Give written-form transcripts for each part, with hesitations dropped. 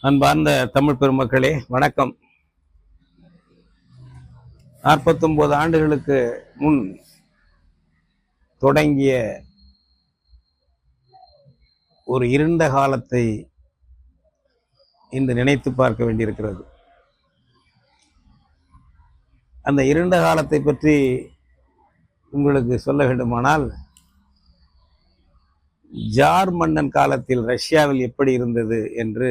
அன்பார்ந்த தமிழ் பெருமக்களே வணக்கம். 49 ஆண்டுகளுக்கு முன் தொடங்கிய ஒரு இருண்ட காலத்தை இன்று நினைத்து பார்க்க வேண்டியிருக்கிறது. அந்த இருண்ட காலத்தை பற்றி உங்களுக்கு சொல்ல வேண்டுமானால், ஜார் மன்னன் காலத்தில் ரஷ்யாவில் எப்படி இருந்தது என்று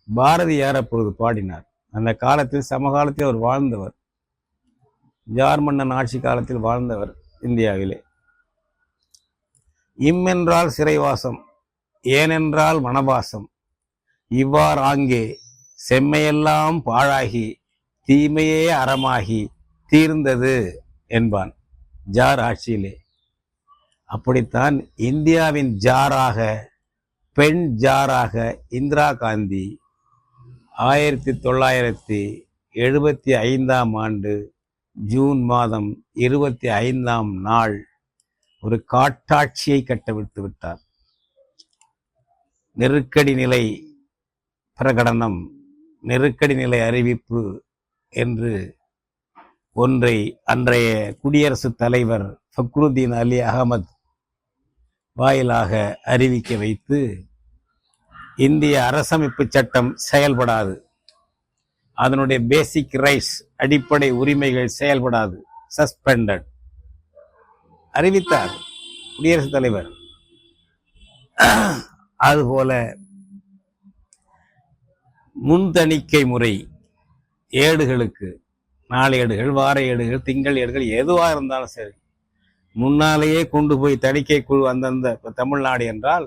பாரதியார் அப்பொழுது பாடினார். அந்த காலத்தில் சமகாலத்தில் அவர் வாழ்ந்தவர், ஜார் மன்னன் ஆட்சி காலத்தில் வாழ்ந்தவர் இந்தியாவிலே. இம்மென்றால் சிறைவாசம், ஏனென்றால் வனவாசம், இவ்வாறு ஆங்கே செம்மையெல்லாம் பாழாகி தீமையே அறமாகி தீர்ந்தது என்பான் ஜார் ஆட்சியிலே. அப்படித்தான் இந்தியாவின் ஜாராக, பெண் ஜாராக இந்திரா காந்தி 1975ஆம் ஆண்டு ஜூன் மாதம் 25ஆம் நாள் ஒரு காட்டாட்சியை கட்டவிழ்த்து விட்டார். நெருக்கடி நிலை பிரகடனம், நெருக்கடி நிலை அறிவிப்பு என்று ஒன்றை அன்றைய குடியரசுத் தலைவர் ஃபக்ருதீன் அலி அகமது வாயிலாக அறிவிக்க வைத்து, இந்திய அரசமைப்பு சட்டம் செயல்படாது, அதனுடைய பேசிக் ரைட்ஸ் அடிப்படை உரிமைகள் செயல்படாது, சஸ்பெண்டட் அறிவித்தார் குடியரசுத் தலைவர். அதுபோல முன்தணிக்கை முறை ஏடுகளுக்கு, நாளேடுகள், வார ஏடுகள், திங்கள் ஏடுகள் எதுவாக இருந்தாலும் சரி, முன்னாலேயே கொண்டு போய் தணிக்கை குழு அந்தந்த தமிழ்நாடு என்றால்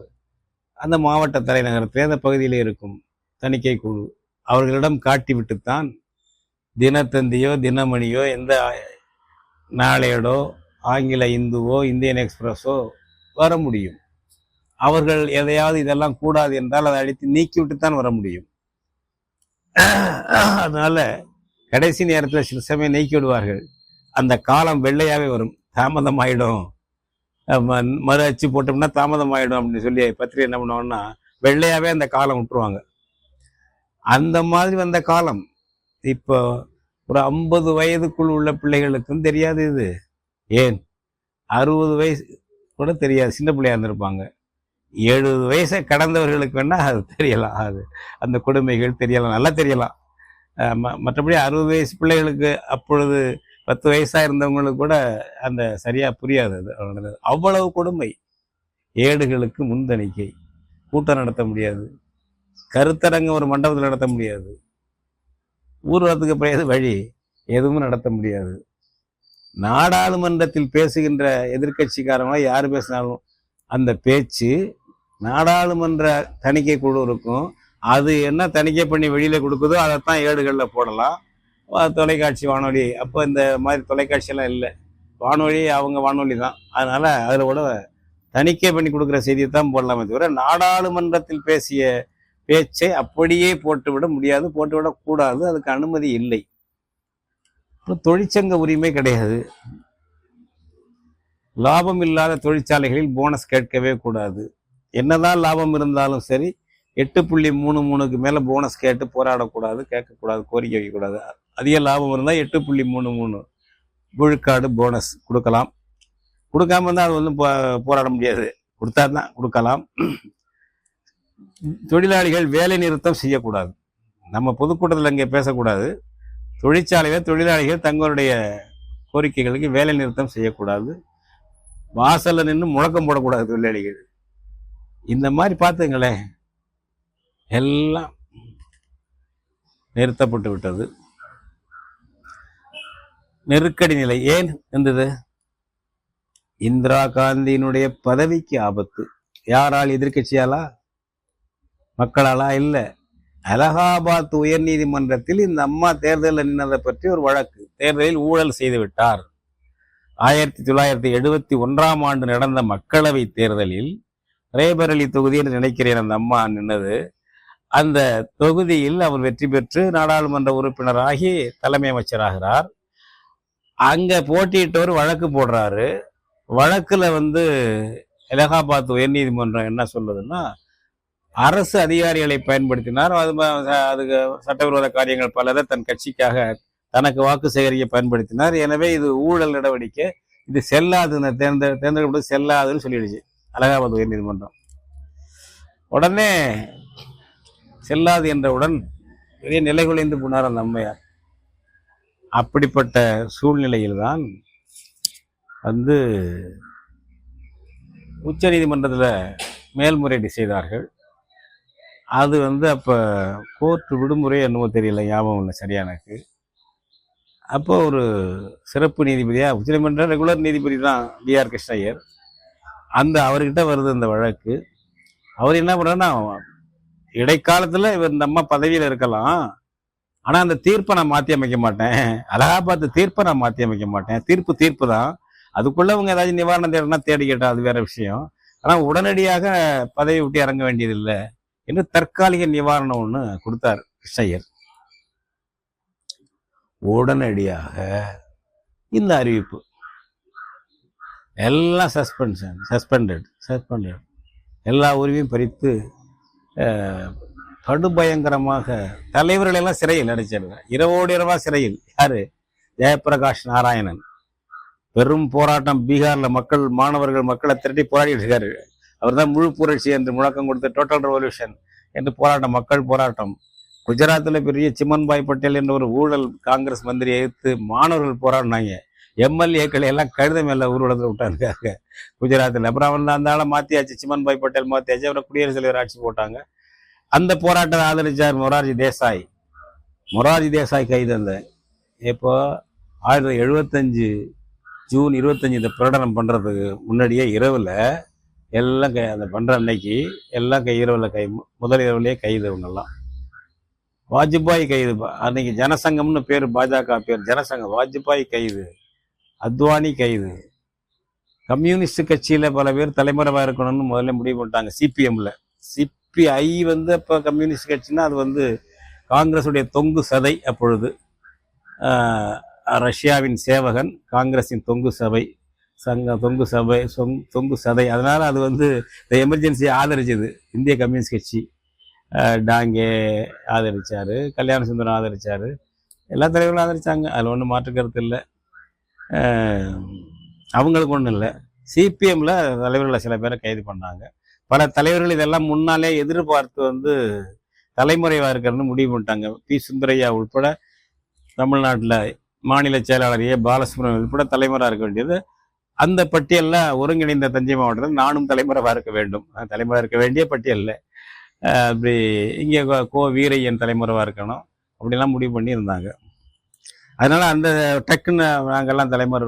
அந்த மாவட்ட தலைநகரத்தில் அந்த பகுதியிலே இருக்கும் தணிக்கை குழு அவர்களிடம் காட்டிவிட்டுத்தான் தினத்தந்தியோ தினமணியோ எந்த நாளேடோ ஆங்கில இந்துவோ இந்தியன் எக்ஸ்பிரஸோ வர முடியும். அவர்கள் எதையாவது இதெல்லாம் கூடாது என்றால் அதை அடித்து நீக்கிவிட்டுத்தான் வர முடியும். அதனால கடைசி நேரத்தில் சில சமயம் நீக்கி விடுவார்கள். அந்த காலம் வெள்ளையாவே வரும், தாமதம் ஆயிடும், மறு அச்சு போட்டோம்னா தாமதம் ஆயிடும் அப்படின்னு சொல்லி பத்திரிகை என்ன பண்ணுவாங்கன்னா வெள்ளையாவே அந்த காலம் விட்டுருவாங்க. அந்த மாதிரி வந்த காலம் இப்போ ஒரு 50 வயதுக்குள் உள்ள பிள்ளைகளுக்கும் தெரியாது. இது ஏன் 60 வயசு கூட தெரியாது, சின்ன பிள்ளையா இருந்திருப்பாங்க. 70 வயசை கடந்தவர்களுக்கு வேணா அது தெரியலாம், அது அந்த கொடுமைகள் தெரியலாம், நல்லா தெரியலாம். மற்றபடி 60 வயசு பிள்ளைகளுக்கு, அப்பொழுது 10 வயசா இருந்தவங்களுக்கு கூட அந்த சரியா புரியாது. அது அவ்வளவு கொடுமை. ஏடுகளுக்கு முன்தணிக்கை, கூட்டம் நடத்த முடியாது, கருத்தரங்கம் ஒரு மண்டபத்தில் நடத்த முடியாது, ஊர்வலத்துக்கு போயது வழி எதுவும் நடத்த முடியாது. நாடாளுமன்றத்தில் பேசுகின்ற எதிர்கட்சிக்காரங்களோ யார் பேசினாலும் அந்த பேச்சு நாடாளுமன்ற தணிக்கை குழு இருக்கும், அது என்ன தணிக்கை பண்ணி வெளியில கொடுக்குதோ அதைத்தான் ஏடுகளில் போடலாம். தொலைக்காட்சி, வானொலி, அப்போ இந்த மாதிரி தொலைக்காட்சியெல்லாம் இல்லை, வானொலி அவங்க வானொலி தான். அதனால அதில் கூட தணிக்கை பண்ணி கொடுக்குற செய்தியை தான் போடலாமே தவிர நாடாளுமன்றத்தில் பேசிய பேச்சை அப்படியே போட்டுவிட முடியாது, போட்டுவிடக்கூடாது, அதுக்கு அனுமதி இல்லை. தொழிற்சங்க உரிமை கிடையாது. லாபம் இல்லாத தொழிற்சாலைகளில் போனஸ் கேட்கவே கூடாது. என்னதான் லாபம் இருந்தாலும் சரி 8.33க்கு மேலே போனஸ் கேட்டு போராடக்கூடாது, கேட்கக்கூடாது, கோரிக்கை வைக்கக்கூடாது. அதிக லாபம் இருந்தால் 8.33 விழுக்காடு போனஸ் கொடுக்கலாம். கொடுக்காம இருந்தால் அது வந்து போராட முடியாது, கொடுத்தா தான் கொடுக்கலாம். தொழிலாளிகள் வேலை நிறுத்தம் செய்யக்கூடாது. நம்ம பொதுக்கூட்டத்தில் இங்கே பேசக்கூடாது. தொழிற்சாலையில் தொழிலாளிகள் தங்களுடைய கோரிக்கைகளுக்கு வேலை நிறுத்தம் செய்யக்கூடாது. வாசல்ல நின்று முழக்கம் போடக்கூடாது தொழிலாளிகள். இந்த மாதிரி பார்த்துங்களேன், எல்லாம் நிறுத்தப்பட்டு விட்டது. நெருக்கடி நிலை ஏன் இருந்தது? இந்திரா காந்தியினுடைய பதவிக்கு ஆபத்து. யாரால்? எதிர்கட்சியாலா? மக்களாலா? இல்லை. அலகாபாத் உயர் நீதிமன்றத்தில் இந்த அம்மா தேர்தலில் நின்றதை பற்றி ஒரு வழக்கு. தேர்தலில் ஊழல் செய்து விட்டார். 1971ஆம் ஆண்டு நடந்த மக்களவை தேர்தலில் ரேபரலி தொகுதி என்று நினைக்கிறேன் அந்த அம்மா நின்னது. அந்த தொகுதியில் அவர் வெற்றி பெற்று நாடாளுமன்ற உறுப்பினராகி தலைமை அமைச்சராகிறார். அங்க போட்டியிட்டவர் வழக்கு போடுறாரு. வழக்குல வந்து அலகாபாத் உயர்நீதிமன்றம் என்ன சொல்லுதுன்னா, அரசு அதிகாரிகளை பயன்படுத்தினார். அதுக்கு சட்டவிரோத காரியங்கள் பலதை தன் கட்சிக்காக தனக்கு வாக்கு சேகரிக்க பயன்படுத்தினார். எனவே இது ஊழல் நடவடிக்கை, இது செல்லாது, தேர்ந்தெடுக்கப்பட்டது செல்லாதுன்னு சொல்லிடுச்சு அலகாபாத் உயர்நீதிமன்றம். உடனே செல்லாது என்றவுடன் பெரிய நிலைகுலைந்து போனார் அந்த அம்மையார். அப்படிப்பட்ட சூழ்நிலையில்தான் வந்து உச்ச நீதிமன்றத்தில் மேல்முறையீடு செய்தார்கள். அது வந்து அப்போ கோர்ட் விடுமுறை என்னவோ தெரியல, ஞாபகம் இல்லை சரியா எனக்கு. அப்போ ஒரு சிறப்பு நீதிபதியாக, உச்சநீதிமன்ற ரெகுலர் நீதிபதி தான் B.R. கிருஷ்ணய்யர், அவர்கிட்ட வருது இந்த வழக்கு. அவர் என்ன பண்ணுறாருன்னா, இடைக்காலத்தில் இவர் இந்த அம்மா பதவியில் இருக்கலாம், ஆனால் அந்த தீர்ப்பை நான் மாற்றி அமைக்க மாட்டேன், அலகாபாத் தீர்ப்பை நான் மாற்றி அமைக்க மாட்டேன், தீர்ப்பு தான், அதுக்குள்ளே அவங்க ஏதாச்சும் நிவாரணம் தேடனா தேடிக்கிட்டா அது வேற விஷயம், ஆனால் உடனடியாக பதவி விட்டு இறங்க வேண்டியதில்லை என்று தற்காலிக நிவாரணம் ஒன்று கொடுத்தார் கிருஷ்ணய்யர். உடனடியாக இந்த அறிவிப்பு எல்லாம் சஸ்பெண்டட், எல்லா உரிமையும் பறித்து படுபயங்கரமாக தலைவர்கள் எல்லாம் சிறையில் அடைச்சிருக்காங்க. இரவோடு இரவா சிறையில். யாரு? ஜெயபிரகாஷ் நாராயணன். பெரும் போராட்டம் பீகார்ல மாணவர்கள் மக்களை திரட்டி போராடிட்டு இருக்காரு. அவர் தான் முழு புரட்சி என்று முழக்கம் கொடுத்த டோட்டல் ரெவல்யூஷன் என்று மக்கள் போராட்டம். குஜராத்தில் பெரிய சிமன்பாய் பட்டேல் என்ற ஒரு ஊழல் காங்கிரஸ் மந்திரியை எதிர்த்து மாணவர்கள் போராடினாங்க. எம்எல்ஏக்களை எல்லாம் கழுத மேல ஊர்வலத்தில் விட்டாங்க குஜராத்தில். அப்புறம் அவன் அந்த ஆளை மாத்தியாச்சு, சிமன்பாய் பட்டேல் மாத்தியாச்சு, அவரை குடியரசுத் தலைவர் ஆட்சி போட்டாங்க. அந்த போராட்டத்தை ஆதரிச்சார் மொரார்ஜி தேசாய் கைது. அந்த இப்போ 1975 ஜூன் 25 இந்த பிரகடனம் பண்றதுக்கு முன்னாடியே இரவுல எல்லாம் அந்த பண்ற அன்னைக்கு எல்லாம் இரவுல முதல் இரவுலயே கைது. இவங்கெல்லாம் வாஜ்பாய் கைது, அன்னைக்கு ஜனசங்கம்னு பேர், பாஜக பேர் ஜனசங்கம். வாஜ்பாய் கைது, அத்வானி கைது. கம்யூனிஸ்ட் கட்சியில பல பேர் தலைமறைவா இருக்கணும்னு முதல்ல முடிவு பண்ணிட்டாங்க. சிபிஎம்ல சிபிஐ வந்து அப்ப கம்யூனிஸ்ட் கட்சின்னா அது வந்து காங்கிரஸுடைய தொங்கு சதை. அப்பொழுது ரஷ்யாவின் சேவகன், காங்கிரஸின் தொங்கு சதை. அதனால அது வந்து இந்த எமர்ஜென்சியை ஆதரிச்சது இந்திய கம்யூனிஸ்ட் கட்சி. டாங்கே ஆதரிச்சாரு, கல்யாண சுந்தரம் ஆதரிச்சாரு, எல்லா தலைவர்களும் ஆதரிச்சாங்க. அதில் ஒன்றும் மாற்று கருத்து இல்லை, அவங்களுக்கு ஒன்றும் இல்லை. சிபிஎம்ல தலைவர்களை சில பேரை கைது பண்ணாங்க. பல தலைவர்கள் இதெல்லாம் முன்னாலே எதிர்பார்த்து வந்து தலைமுறைவாக இருக்கிறன்னு முடிவு பண்ணிட்டாங்க. பி. சுந்தரையா உட்பட தமிழ்நாட்டில் மாநில செயலாளர் ஏ. பாலசுப்ரமணியம் உட்பட தலைமுறையாக இருக்க வேண்டியது. அந்த பட்டியலில் ஒருங்கிணைந்த தஞ்சை மாவட்டத்தில் நானும் தலைமுறைவாக இருக்க வேண்டும், தலைமுறை இருக்க வேண்டிய பட்டியலில். அப்படி இங்கே கோ வீரையன் தலைமுறைவாக இருக்கணும், அப்படிலாம் முடிவு பண்ணி இருந்தாங்க. அதனால அந்த டக்குன்னு நாங்கள்லாம் தலைமுறை.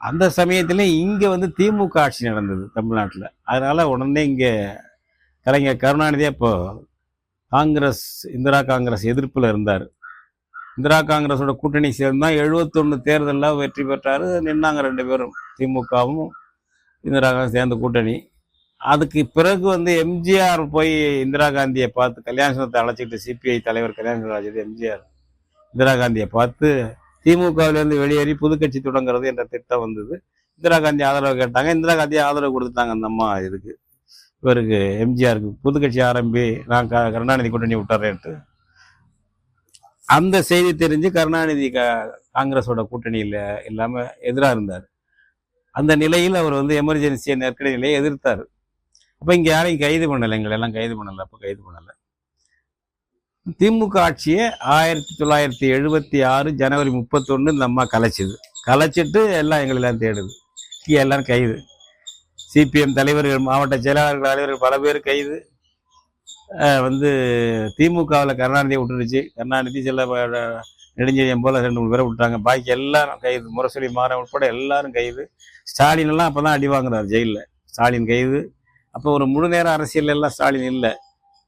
அந்த சமயத்துல இங்கே வந்து திமுக ஆட்சி நடந்தது தமிழ்நாட்டில். அதனால உடனே இங்கே கலைஞர் கருணாநிதியே இப்போ இந்திரா காங்கிரஸ் எதிர்ப்பில் இருந்தார். இந்திரா காங்கிரஸோட கூட்டணி சேர்ந்தா 71 தேர்தலில் வெற்றி பெற்றாரு, நின்னாங்க 2 பேரும், திமுகவும் இந்திரா காங்கிரஸ் சேர்ந்த கூட்டணி. அதுக்கு பிறகு வந்து எம்ஜிஆர் போய் இந்திரா காந்தியை பார்த்து, கல்யாணத்தை அழைச்சிக்கிட்டு சிபிஐ தலைவர் கல்யாணத்தை அழைச்சிட்டு எம்ஜிஆர் இந்திரா காந்தியை பார்த்து திமுகவிலேருந்து வெளியேறி புதுக்கட்சி தொடங்குறது என்ற திட்டம் வந்தது. இந்திரா காந்தி ஆதரவு கேட்டாங்க, இந்திரா காந்தியை ஆதரவு கொடுத்தாங்க அந்த அம்மா. இவருக்கு எம்ஜிஆருக்கு புதுக்கட்சி ஆரம்பி, நான் கருணாநிதி கூட்டணி விட்டுறேன்ட்டு. அந்த செய்தி தெரிஞ்சு கருணாநிதி காங்கிரஸோட கூட்டணியில் இல்லாமல் எதிராக இருந்தார். அந்த நிலையில் அவர் வந்து எமர்ஜென்சியை நெருக்கடி நிலையை எதிர்த்தார். அப்போ இங்கே யாரையும் கைது பண்ணலை, எங்களெல்லாம் கைது பண்ணலை. அப்போ கைது பண்ணலை. திமுக ஆட்சியை 1976 ஜனவரி 31 இந்த அம்மா கலைச்சிட்டு எல்லாம் எங்களெல்லாம் தேடுது. எல்லாரும் கைது. சிபிஎம் தலைவர்கள், மாவட்ட செயலாளர்கள், தலைவர்கள் பல பேர் கைது. வந்து திமுகவில் கருணாநிதியை விட்டுருச்சு. கருணாநிதி சில நெடுஞ்செழியன் போல 2-3 பேரை விட்டாங்க. பாக்கி எல்லாரும் கைது. முரசொலி மாறன் உட்பட எல்லாரும் கைது. ஸ்டாலின் எல்லாம் அப்போ தான் அடி வாங்குறாரு ஜெயிலில். ஸ்டாலின் கைது. அப்போ ஒரு முழு நேர அரசியல் எல்லாம் ஸ்டாலின் இல்லை.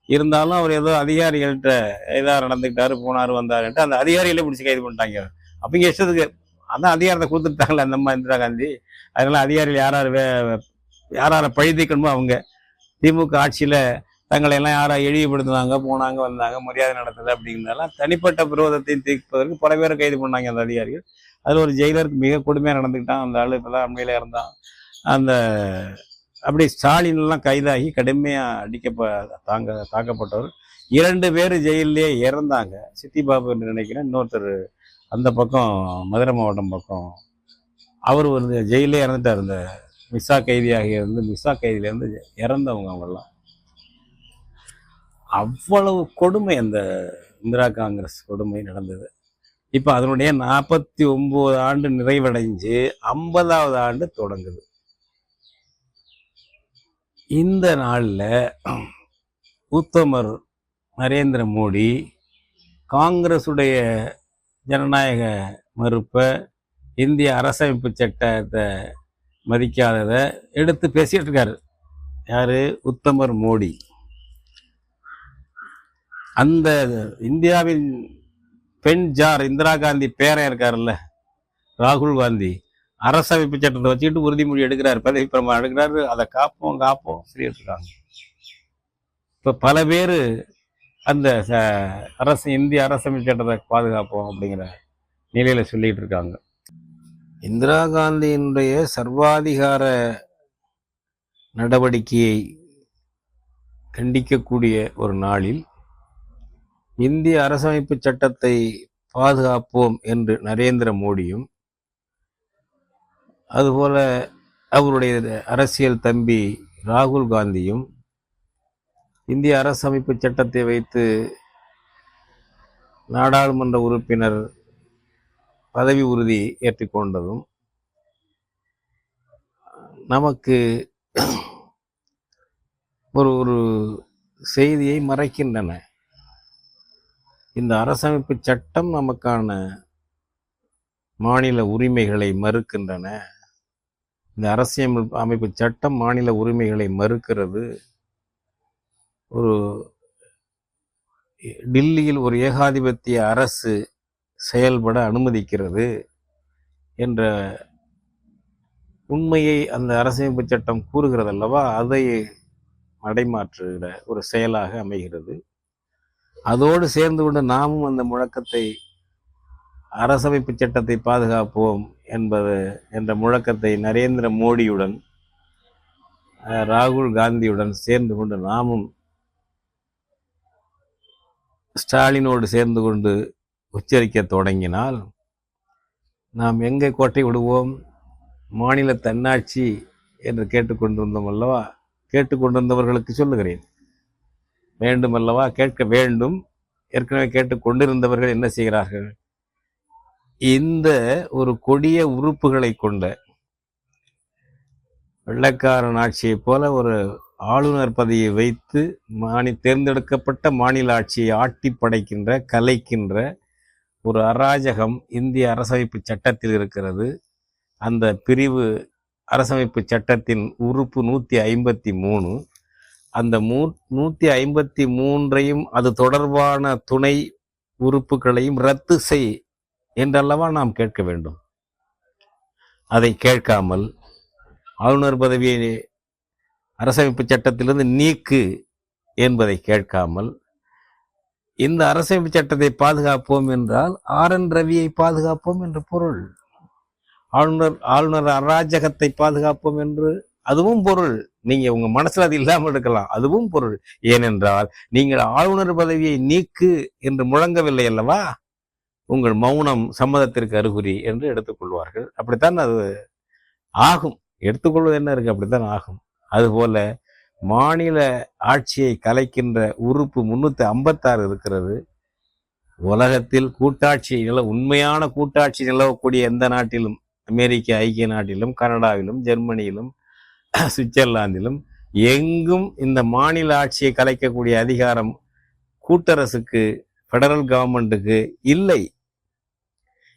இருந்தாலும் அவர் ஏதோ அதிகாரிகள்கிட்ட ஏதாவது நடந்துக்கிட்டாரு, போனார், வந்தாருன்ட்டு அந்த அதிகாரிகளே பிடிச்சி கைது பண்ணிட்டாங்க. அப்போ இங்கே இஷ்டத்துக்கு அதான் அதிகாரத்தை கொடுத்துட்டாங்களே அந்த அம்மா இந்திரா காந்தி. அதனால அதிகாரிகள் யாரை பழிதீக்கணுமோ அவங்க. திமுக ஆட்சியில் தங்களை எல்லாம் யாரா இழிவுபடுத்தினாங்க, போனாங்க, வந்தாங்க, மரியாதை நடத்தலை அப்படிங்கிறதெல்லாம் தனிப்பட்ட விரோதத்தையும் தீர்ப்பதற்கு பல பேரை கைது பண்ணாங்க அந்த அதிகாரிகள். அதில் ஒரு ஜெயிலருக்கு மிக கொடுமையாக நடந்துக்கிட்டான். அந்த ஆள் இப்போதான் அண்மையில் இருந்தான். அந்த அப்படி ஸ்டாலின்லாம் கைதாகி கடுமையாக தாக்கப்பட்டவர். 2 பேர் ஜெயிலே இறந்தாங்க. சித்தி பாபு என்று நினைக்கிறேன். இன்னொருத்தர் அந்த பக்கம் மதுரை மாவட்டம் பக்கம் அவர் வந்து ஜெயிலே இறந்துட்டார். இந்த மிஸ்ஸா கைதியிலேருந்து இறந்தவங்க அவங்கெல்லாம். அவ்வளவு கொடுமை அந்த இந்திரா காங்கிரஸ் கொடுமை நடந்தது. இப்போ அதனுடைய 49 ஆண்டு நிறைவடைஞ்சு 50வது ஆண்டு தொடங்குது. இந்த நாளில் உத்தமர் நரேந்திர மோடி காங்கிரஸுடைய ஜனநாயக மறுப்பை, இந்திய அரசமைப்பு சட்டத்தை மதிக்காததை எடுத்து பேசிட்டு இருக்காரு. யாரு? உத்தமர் மோடி. அந்த இந்தியாவின் பெண் ஜார் இந்திரா காந்தி பேரன் இருக்காருல்ல, ராகுல் காந்தி, அரசமைப்பு சட்டத்தை வச்சுக்கிட்டு உறுதிமொழி எடுக்கிறார், பதவி பிரமாணம் எடுக்கிறாரு. அதை காப்போம் சொல்லிட்டு இருக்காங்க. இப்போ பல பேர் அந்த இந்திய அரசமைப்பு சட்டத்தை பாதுகாப்போம் அப்படிங்கிற நிலையில சொல்லிட்டு இருக்காங்க. இந்திரா காந்தியினுடைய சர்வாதிகார நடவடிக்கையை கண்டிக்கக்கூடிய ஒரு நாளில் இந்திய அரசமைப்பு சட்டத்தை பாதுகாப்போம் என்று நரேந்திர மோடியும், அதுபோல அவருடைய அரசியல் தம்பி ராகுல் காந்தியும் இந்திய அரசமைப்பு சட்டத்தை வைத்து நாடாளுமன்ற உறுப்பினர் பதவி உறுதி ஏற்றுக்கொண்டதும் நமக்கு ஒரு செய்தியை மறைக்கின்றன. இந்த அரசமைப்பு சட்டம் நமக்கான மாநில உரிமைகளை மறுக்கின்றன. இந்த அரசியலமைப்பு சட்டம் மாநில உரிமைகளை மறுக்கிறது. ஒரு டில்லியில் ஒரு ஏகாதிபத்திய அரசு செயல்பட அனுமதிக்கிறது என்ற உண்மையை அந்த அரசமைப்பு சட்டம் கூறுகிறது அல்லவா, அதை மடைமாற்றுகிற ஒரு செயலாக அமைகிறது. அதோடு சேர்ந்து கொண்டு நாமும் அந்த முழக்கத்தை, அரசமைப்பு சட்டத்தை பாதுகாப்போம் என்ற முழக்கத்தை நரேந்திர மோடியுடன் ராகுல் காந்தியுடன் சேர்ந்து கொண்டு நாமும் ஸ்டாலினோடு சேர்ந்து கொண்டு உச்சரிக்க தொடங்கினால் நாம் எங்கே கோட்டை விடுவோம்? மாநில தன்னாட்சி என்று கேட்டுக்கொண்டிருந்தோம் அல்லவா, கேட்டுக்கொண்டிருந்தவர்களுக்கு சொல்லுகிறேன், வேண்டும் அல்லவா, கேட்க வேண்டும். ஏற்கனவே கேட்டுக்கொண்டிருந்தவர்கள் என்ன செய்கிறார்கள்? இந்த ஒரு கொடிய உறுப்புகளை கொண்ட வெள்ளைக்காரன் ஆட்சியை போல ஒரு ஆளுநர் பதவியை வைத்து தேர்ந்தெடுக்கப்பட்ட மாநில ஆட்சியை ஆட்டி படைக்கின்ற, கலைக்கின்ற ஒரு அராஜகம் இந்திய அரசமைப்பு சட்டத்தில் இருக்கிறது. அந்த பிரிவு அரசமைப்பு சட்டத்தின் உறுப்பு 153. அந்த 153ஐயும் அது தொடர்பான துணை உறுப்புகளையும் ரத்து செய் என்றல்லவா நாம் கேட்க வேண்டும். அதை கேட்காமல் ஆளுநர் பதவியை அரசமைப்பு சட்டத்திலிருந்து நீக்கு என்பதை கேட்காமல், இந்த அரசமைப்பு சட்டத்தை பாதுகாப்போம் என்றால் RN ரவியை பாதுகாப்போம் என்று பொருள். ஆளுநர் அராஜகத்தை பாதுகாப்போம் என்று அதுவும் பொருள். நீங்க உங்க மனசுல அது இல்லாமல் இருக்கலாம், அதுவும் பொருள். ஏனென்றால் நீங்கள் ஆளுநர் பதவியை நீக்கு என்று முழங்கவில்லை அல்லவா, உங்கள் மௌனம் சம்மதத்திற்கு அறிகுறி என்று எடுத்துக்கொள்வார்கள். அப்படித்தான் அது ஆகும். எடுத்துக்கொள்வது என்ன இருக்கு, அப்படித்தான் ஆகும். அதுபோல மாநில ஆட்சியை கலைக்கின்ற உறுப்பு 356 இருக்கிறது. உலகத்தில் உண்மையான கூட்டாட்சி நிலவக்கூடிய எந்த நாட்டிலும், அமெரிக்க ஐக்கிய நாட்டிலும், கனடாவிலும், ஜெர்மனியிலும், சுவிட்சர்லாந்திலும் எங்கும் இந்த மாநில ஆட்சியை கலைக்கக்கூடிய அதிகாரம் கூட்டரசுக்கு, பெடரல் கவர்மெண்ட்டுக்கு இல்லை.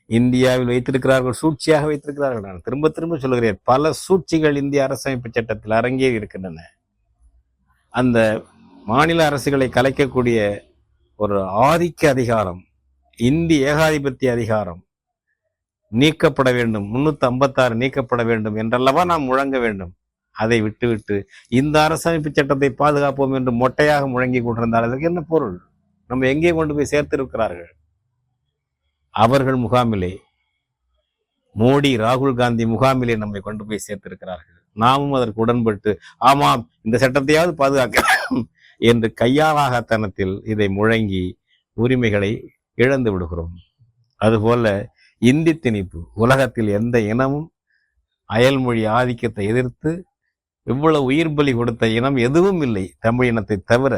இந்தியாவில் வைத்திருக்கிறார்கள், சூழ்ச்சியாக வைத்திருக்கிறார்கள். நான் திரும்ப திரும்ப சொல்லுகிறேன், பல சூழ்ச்சிகள் இந்திய அரசமைப்பு சட்டத்தில் அரங்கேறி இருக்கின்றன. அந்த மாநில அரசுகளை கலைக்கக்கூடிய ஒரு ஆதிக்க அதிகாரம், இந்திய ஏகாதிபத்திய அதிகாரம் நீக்கப்பட வேண்டும், 356 நீக்கப்பட வேண்டும் என்றல்லவா நாம் முழங்க வேண்டும். அதை விட்டுவிட்டு இந்த அரசமைப்பு சட்டத்தை பாதுகாப்போம் என்று மொட்டையாக முழங்கி கொண்டிருந்தால் அதற்கு என்ன பொருள்? நம்ம எங்கே கொண்டு போய் சேர்த்திருக்கிறார்கள்? அவர்கள் முகாமிலே மோடி ராகுல் காந்தி முகாமிலே நம்மை கொண்டு போய் சேர்த்திருக்கிறார்கள். நாமும் அதற்கு உடன்பட்டு ஆமாம் இந்த சட்டத்தையாவது பாதுகாக்க என்று கையாளாகத்தனத்தில் இதை முழங்கி உரிமைகளை இழந்து விடுகிறோம். அதுபோல இந்தி திணிப்பு, உலகத்தில் எந்த இனமும் அயல்மொழி ஆதிக்கத்தை எதிர்த்து இவ்வளவு உயிர் பலி கொடுத்த இனம் எதுவும் இல்லை தமிழ் இனத்தை தவிர.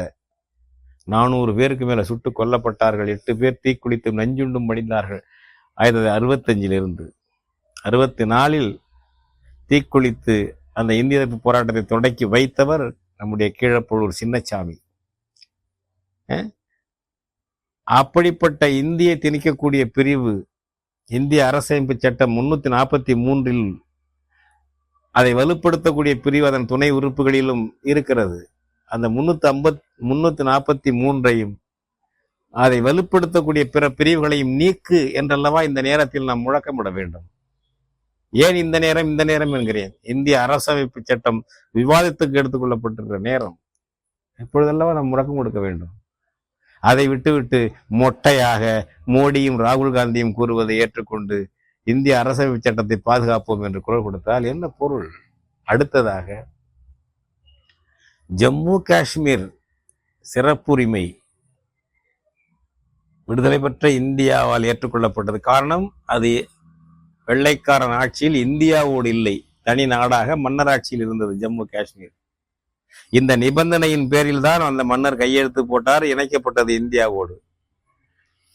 400 பேருக்கு மேல சுட்டு கொல்லப்பட்டார்கள். 8 பேர் தீக்குளித்தும் நஞ்சுண்டும் மடிந்தார்கள். 1965 64 தீக்குளித்து அந்த இந்திய எதிர்ப்பு போராட்டத்தை தொடக்கி வைத்தவர் நம்முடைய கீழப்பழுவூர் சின்னசாமி. அப்படிப்பட்ட இந்தியை திணிக்கக்கூடிய பிரிவு இந்திய அரசமைப்பு சட்டம் 343 அதை வலுப்படுத்தக்கூடிய பிரிவு அதன் துணை உறுப்புகளிலும் இருக்கிறது. அந்த 343 அதை வலுப்படுத்தக்கூடிய பிற பிரிவுகளையும் நீக்கு என்றல்லவா இந்த நேரத்தில் நாம் முழக்கமிட வேண்டும். ஏன் இந்த நேரம் என்கிறேன். இந்திய அரசமைப்பு சட்டம் விவாதத்துக்கு எடுத்துக்கொள்ளப்பட்டிருக்கிற நேரம் இப்பொழுதல்லவா நாம் முழக்கம் கொடுக்க வேண்டும். அதை விட்டுவிட்டு மொட்டையாக மோடியும் ராகுல் காந்தியும் கூறுவதை ஏற்றுக்கொண்டு இந்திய அரசமைப்பு சட்டத்தை பாதுகாப்போம் என்று குரல் கொடுத்தால் என்ன பொருள்? அடுத்ததாக ஜம்மு காஷ்மீர் சிறப்புரிமை விடுதலை பெற்ற இந்தியாவால் ஏற்றுக்கொள்ளப்பட்டது. காரணம், அது வெள்ளைக்காரன் ஆட்சியில் இந்தியாவோடு இல்லை, தனி நாடாக மன்னராட்சியில் இருந்தது ஜம்மு காஷ்மீர். இந்த நிபந்தனையின் பேரில் தான் அந்த மன்னர் கையெழுத்து போட்டார், இணைக்கப்பட்டது இந்தியாவோடு.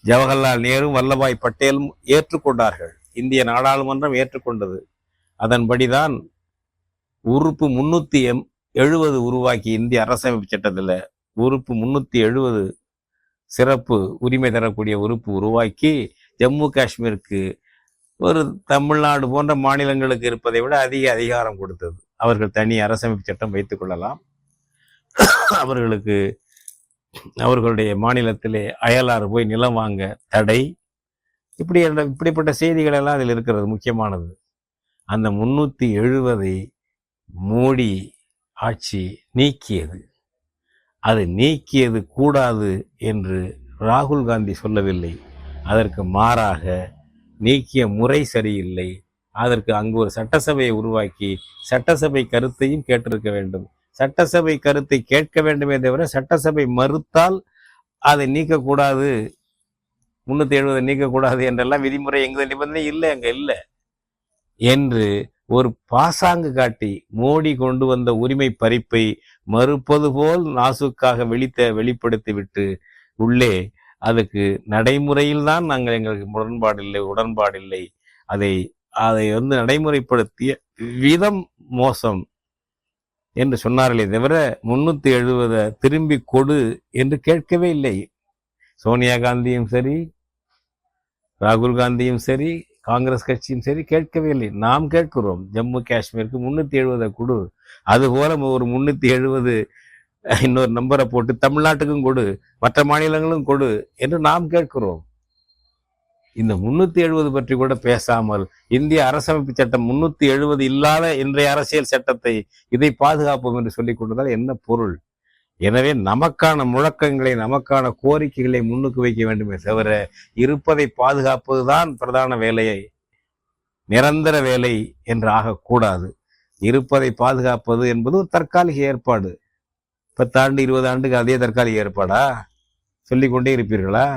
ஜவஹர்லால் நேரு, வல்லபாய் பட்டேலும் ஏற்றுக்கொண்டார்கள். இந்திய நாடாளுமன்றம் ஏற்றுக்கொண்டது. அதன்படிதான் உறுப்பு 370 உருவாக்கி இந்திய அரசமைப்பு சட்டத்தில் உறுப்பு 370 சிறப்பு உரிமை தரக்கூடிய உறுப்பு உருவாக்கி ஜம்மு காஷ்மீருக்கு ஒரு தமிழ்நாடு போன்ற மாநிலங்களுக்கு இருப்பதை விட அதிக அதிகாரம் கொடுத்தது. அவர்கள் தனி அரசமைப்பு சட்டம் வைத்துக் கொள்ளலாம். அவர்களுக்கு அவர்களுடைய மாநிலத்திலே அயலாறு போய் நிலம் வாங்க தடை, இப்படிப்பட்ட செய்திகள் எல்லாம் அதில் இருக்கிறது. முக்கியமானது அந்த 370 மோடி ஆட்சி நீக்கியது. அது நீக்கியது கூடாது என்று ராகுல் காந்தி சொல்லவில்லை. அதற்கு மாறாக நீக்கிய முறை சரியில்லை. அதற்கு அங்கு ஒரு சட்டசபையை உருவாக்கி சட்டசபை கருத்தையும் கேட்டிருக்க வேண்டும். சட்டசபை கருத்தை கேட்க வேண்டுமே தவிர சட்டசபை மறுத்தால் அதை நீக்கக்கூடாது, 370 நீக்கக்கூடாது என்றெல்லாம் விதிமுறை எங்க நிபந்தனை இல்லை, அங்க இல்லை என்று ஒரு பாசாங்கு காட்டி மோடி கொண்டு வந்த உரிமை பறிப்பை மறுப்பது போல் நாசுக்காக வெளிப்படுத்திவிட்டு உள்ளே அதுக்கு நடைமுறையில் தான் நாங்கள் எங்களுக்கு உடன்பாடில்லை அதை நடைமுறைப்படுத்திய விதம் மோசம் என்று சொன்னார்களே தவிர 370 திரும்பி கொடு என்று கேட்கவே இல்லை. சோனியா காந்தியும் சரி, ராகுல் காந்தியும் சரி, காங்கிரஸ் கட்சியும் சரி கேட்கவே இல்லை. நாம் கேட்கிறோம், ஜம்மு காஷ்மீருக்கு 370 கொடு, அதுபோல ஒரு 370 இன்னொரு நம்பரை போட்டு தமிழ்நாட்டுக்கும் கொடு, மற்ற மாநிலங்களும் கொடு என்று நாம் கேட்கிறோம். இந்த 370 பற்றி கூட பேசாமல் இந்திய அரசமைப்பு சட்டம் 370 இல்லாத இன்றைய அரசியல் சட்டத்தை இதை பாதுகாப்போம் என்று சொல்லிக் கொண்டதால் என்ன பொருள்? எனவே நமக்கான முழக்கங்களை, நமக்கான கோரிக்கைகளை முன்னுக்கு வைக்க வேண்டுமே தவிர இருப்பதை பாதுகாப்பதுதான் பிரதான வேலையை, நிரந்தர வேலை என்று ஆகக்கூடாது. இருப்பதை பாதுகாப்பது என்பது ஒரு தற்காலிக ஏற்பாடு. 10 ஆண்டு 20 ஆண்டுக்கு அதே தற்காலிக ஏற்பாடா? சொல்லிக்கொண்டே இருப்பீர்களா?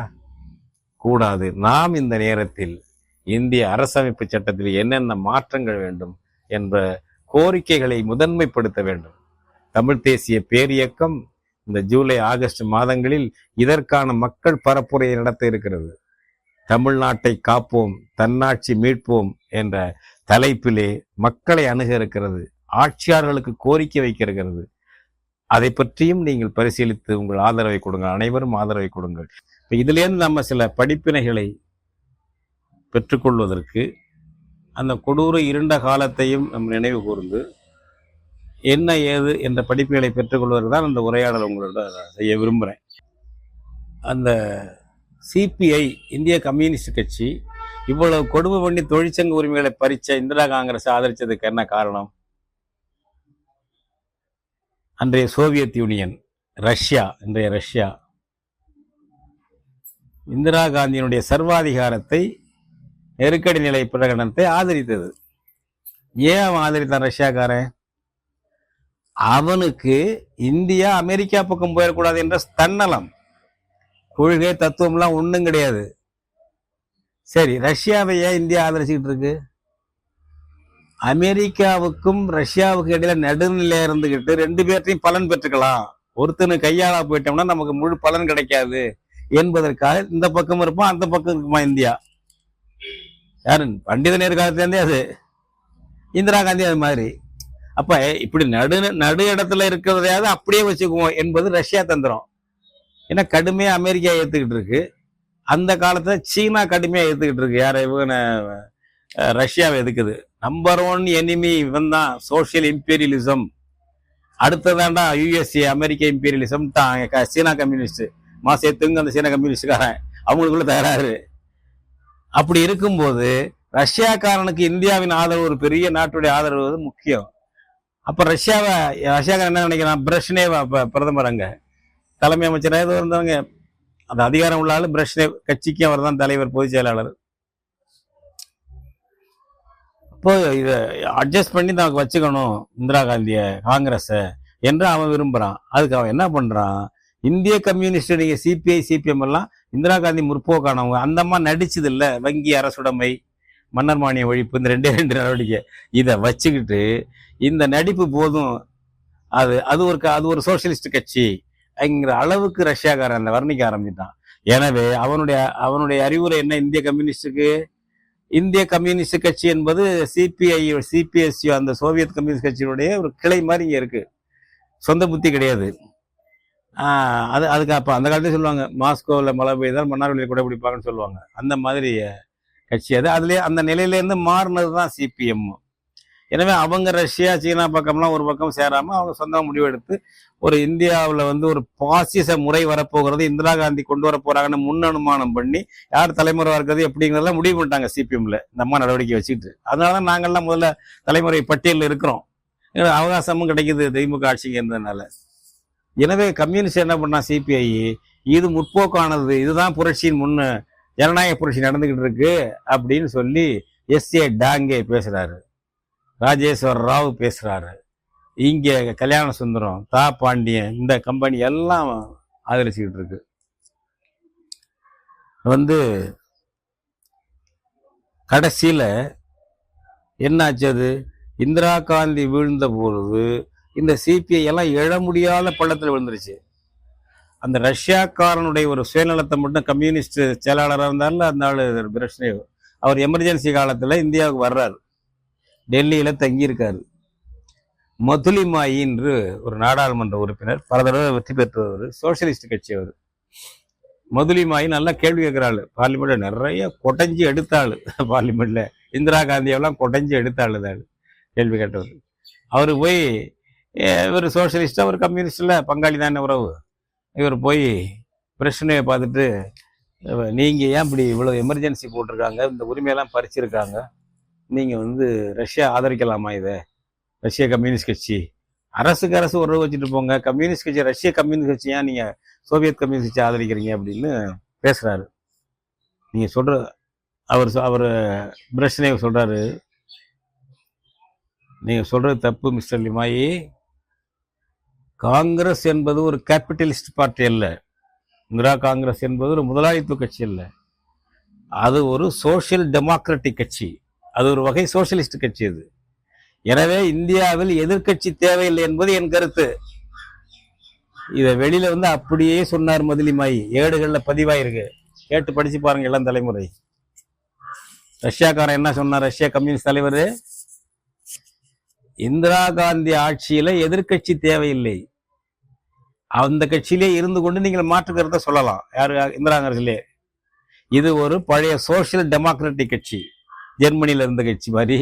கூடாது. நாம் இந்த நேரத்தில் இந்திய அரசமைப்பு சட்டத்தில் என்னென்ன மாற்றங்கள் வேண்டும் என்ற கோரிக்கைகளை முதன்மைப்படுத்த வேண்டும். தமிழ் தேசிய பேரியக்கம் இந்த ஜூலை ஆகஸ்ட் மாதங்களில் இதற்கான மக்கள் பரப்புரையை நடத்த இருக்கிறது. தமிழ்நாட்டை காப்போம், தன்னாட்சி மீட்போம் என்ற தலைப்பிலே மக்களை அணுக இருக்கிறது. ஆட்சியாளர்களுக்கு கோரிக்கை வைக்க இருக்கிறது. அதை பற்றியும் நீங்கள் பரிசீலித்து உங்கள் ஆதரவை கொடுங்கள். அனைவரும் ஆதரவை கொடுங்கள். இப்போ இதிலேருந்து நம்ம சில படிப்பினைகளை பெற்றுக்கொள்வதற்கு அந்த கொடூர இருண்ட காலத்தையும் நம் நினைவு கூர்ந்து என்ன ஏது என்ற படிப்புகளை பெற்றுக்கொள்வதற்கு தான் அந்த உரையாடல் உங்களோட செய்ய விரும்புகிறேன். அந்த சிபிஐ, இந்திய கம்யூனிஸ்ட் கட்சி, இவ்வளவு கொடுமை பண்ணி தொழிற்சங்க உரிமைகளை பறிச்ச இந்திரா காங்கிரஸ் ஆதரிச்சதுக்கு என்ன காரணம்? அன்றைய சோவியத் யூனியன், ரஷ்யா, இன்றைய ரஷ்யா இந்திரா காந்தியினுடைய சர்வாதிகாரத்தை நெருக்கடி நிலை பிரகடனத்தை ஆதரித்தது. ஏன் அவன் ஆதரித்தான் ரஷ்யாக்காரன்? அவனுக்கு இந்தியா அமெரிக்கா பக்கம் போயிடக்கூடாது என்ற தன்னலம், கொள்கை தத்துவம்லாம் ஒன்றும் கிடையாது. சரி, ரஷ்யாவை ஏன் இந்தியா ஆதரிச்சுக்கிட்டு இருக்கு? அமெரிக்காவுக்கும் ரஷ்யாவுக்கு இடையில நடுநிலையா இருந்துகிட்டு ரெண்டு பேர்த்தையும் பலன் பெற்றுக்கலாம். ஒருத்தனு கையாளா போயிட்டோம்னா நமக்கு முழு பலன் கிடைக்காது என்பதற்காக இந்த பக்கம் இருப்பான், அந்த பக்கம் இருக்குமா இந்தியா. யாரு பண்டித நேரு காலத்துலேருந்தே அது, இந்திரா காந்தி அது மாதிரி. அப்ப இப்படி நடு இடத்துல இருக்கிறதையாவது அப்படியே வச்சுக்குவோம் என்பது ரஷ்யா தந்திரம். ஏன்னா கடுமையா அமெரிக்கா ஏத்துக்கிட்டு இருக்கு. அந்த காலத்துல சீனா கடுமையா ஏத்துக்கிட்டு இருக்கு. யார இவங்க ரஷ்யாவை எதுக்குது. நம்பர் 1 எனிமி இவன் தான், சோசியல் இம்பீரியலிசம். அடுத்ததாண்டா யுஎஸ்ஏ அமெரிக்க இம்பீரியலிசம் தான் சீனா கம்யூனிஸ்ட். மாசேத்துங்க அந்த சீனா கம்யூனிஸ்டுக்காரன் அவங்களுக்குள்ள தகராறு. அப்படி இருக்கும்போது ரஷ்யாக்காரனுக்கு இந்தியாவின் ஆதரவு, ஒரு பெரிய நாட்டுடைய ஆதரவு முக்கியம். அப்ப ரஷ்யாக்காரன் என்ன நினைக்கிறான்? பிரஷ்னேவ் பிரதமர் அங்க தலைமை அமைச்சராக ஏதோ இருந்தவங்க, அந்த அதிகாரம் உள்ள ஆளு பிரஷ்னேவ், கட்சிக்கு அவர் தான் தலைவர், பொதுச் செயலாளர். இப்போ இதை அட்ஜஸ்ட் பண்ணி நமக்கு வச்சுக்கணும் இந்திரா காந்திய, காங்கிரஸ என்று அவன் விரும்புறான். அதுக்கு அவன் என்ன பண்றான்? இந்திய கம்யூனிஸ்ட், நீங்க சிபிஐ சிபிஎம் எல்லாம் இந்திரா காந்தி முற்போக்கானவங்க, அந்த அம்மா நடிச்சது இல்ல, வங்கி அரசுடைமை, மன்னர் மானிய ஒழிப்பு, இந்த 2 நடவடிக்கை இதை வச்சுக்கிட்டு இந்த நடிப்பு போதும், அது ஒரு சோசியலிஸ்ட் கட்சி அப்படிங்கிற அளவுக்கு ரஷ்யாக்காரன் அந்த வர்ணிக்க ஆரம்பிச்சிட்டான். எனவே அவனுடைய அறிவுரை என்ன இந்திய கம்யூனிஸ்டுக்கு? இந்திய கம்யூனிஸ்ட் கட்சி என்பது சிபிஐ சிபிஎஸ்சி அந்த சோவியத் கம்யூனிஸ்ட் கட்சியினுடைய ஒரு கிளை மாதிரி இங்க இருக்கு, சொந்த புத்தி கிடையாது. அதுக்கு அப்ப அந்த காலத்துல சொல்லுவாங்க, மாஸ்கோவில் மழை பெய்தால் மன்னார்வழியில் கூட பிடிப்பாங்கன்னு சொல்லுவாங்க. அந்த மாதிரி கட்சி அது. அதுலயே அந்த நிலையிலேருந்து மாறினது தான் சிபிஎம். எனவே அவங்க ரஷ்யா சீனா பக்கம்லாம் ஒரு பக்கம் சேராம அவங்க சொந்த முடிவு எடுத்து ஒரு இந்தியாவில் ஒரு பாசிச முறை வரப்போகிறது, இந்திரா காந்தி கொண்டு வர போறாங்கன்னு முன் அனுமானம் பண்ணி யார் தலைமுறை இருக்கிறது எப்படிங்கிறதெல்லாம் முடிவு பண்ணிட்டாங்க சிபிஎம்ல, இந்த அம்மா நடவடிக்கை வச்சுக்கிட்டு. அதனாலதான் நாங்கள்லாம் முதல்ல தலைமுறை பட்டியலில் இருக்கிறோம், அவகாசமும் கிடைக்குது திமுக ஆட்சிங்க இருந்ததுனால. எனவே கம்யூனிஸ்ட் என்ன பண்ணா, சிபிஐ இது முற்போக்கானது, இதுதான் புரட்சியின் முன்னு ஜனநாயக புரட்சி நடந்துகிட்டு இருக்கு அப்படின்னு சொல்லி எஸ்ஏ டாங்கே பேசுறாரு, ராஜேஸ்வர் ராவ் பேசுறாரு, இங்க கல்யாண சுந்தரம், தா பாண்டியன், இந்த கம்பெனி எல்லாம் ஆதரிச்சுக்கிட்டு இருக்கு. கடைசியில என்னாச்சு? அது இந்திரா காந்தி வீழ்ந்த பொழுது இந்த சிபிஐ எல்லாம் எழ முடியாத பள்ளத்தில் விழுந்துருச்சு. அந்த ரஷ்யாக்காரனுடைய ஒரு சுயநலத்தை மட்டும், கம்யூனிஸ்ட் செயலாளராக இருந்தாலும் அந்த ஆளு பிரஷ்னேவ், அவர் எமர்ஜென்சி காலத்துல இந்தியாவுக்கு வர்றாரு, டெல்லியில தங்கியிருக்காரு. மதுலிமாயி என்று ஒரு நாடாளுமன்ற உறுப்பினர், பல தடவை வெற்றி பெற்றவர், சோசியலிஸ்ட் கட்சி அவர். மதுலிமாயி நல்லா கேள்வி கேட்கிறாள், பார்லிமெண்ட்ல நிறைய கொடைஞ்சி எடுத்தாள், பார்லிமெண்ட்ல இந்திரா காந்தியெல்லாம் கொடைஞ்சி எடுத்தாள் கேள்வி கேட்டவர். அவரு போய், இவர் சோசியலிஸ்டா ஒரு கம்யூனிஸ்ட்ல பங்காளி தானே உறவு, இவர் போய் பிரச்சனையை பார்த்துட்டு, நீங்க ஏன் இப்படி இவ்வளவு எமர்ஜென்சி போட்டிருக்காங்க, இந்த உரிமையெல்லாம் பறிச்சிருக்காங்க, நீங்க ரஷ்யா ஆதரிக்கலாமா? இதை ரஷ்ய கம்யூனிஸ்ட் கட்சி அரசுக்கு அரசு உறவு வச்சுட்டு போங்க, கம்யூனிஸ்ட் கட்சி ரஷ்ய கம்யூனிஸ்ட் கட்சி ஏன் நீங்க சோவியத் கம்யூனிஸ்ட் கட்சி ஆதரிக்கிறீங்க அப்படின்னு பேசுறாரு. நீங்க சொல்ற அவர் பிரஷ்னேவ் சொல்றாரு, நீங்க சொல்றது தப்பு மிஸ்டர் லிமாயி, காங்கிரஸ் என்பது ஒரு கேபிட்டலிஸ்ட் பார்ட்டி அல்ல, இந்திரா காங்கிரஸ் என்பது ஒரு முதலாளித்துவ கட்சி அல்ல, அது ஒரு சோசியல் டெமோக்ராட்டிக் கட்சி, அது ஒரு வகை சோசியலிஸ்ட் கட்சி அது. எனவே இந்தியாவில் எதிர்கட்சி தேவையில்லை என்பது என் கருத்து. இதை வெளியில அப்படியே சொன்னார் மதுலிமாயி, ஏடுகள்ல பதிவாயிருக்கு, கேட்டு படிச்சு பாருங்க இளம் தலைமுறை. ரஷ்யாக்காரன் என்ன சொன்னார், ரஷ்ய கம்யூனிஸ்ட் தலைவர், இந்திரா காந்தி ஆட்சியில எதிர்கட்சி தேவையில்லை, அந்த கட்சியிலே இருந்து கொண்டு நீங்கள் மாற்று கருத்தை சொல்லலாம். யாரு? இந்திரா காங்கிரஸ்லே. இது ஒரு பழைய சோசியல் டெமோக்ராட்டிக் கட்சி, ஜெர்மனியில இருந்த கட்சி மாதிரி,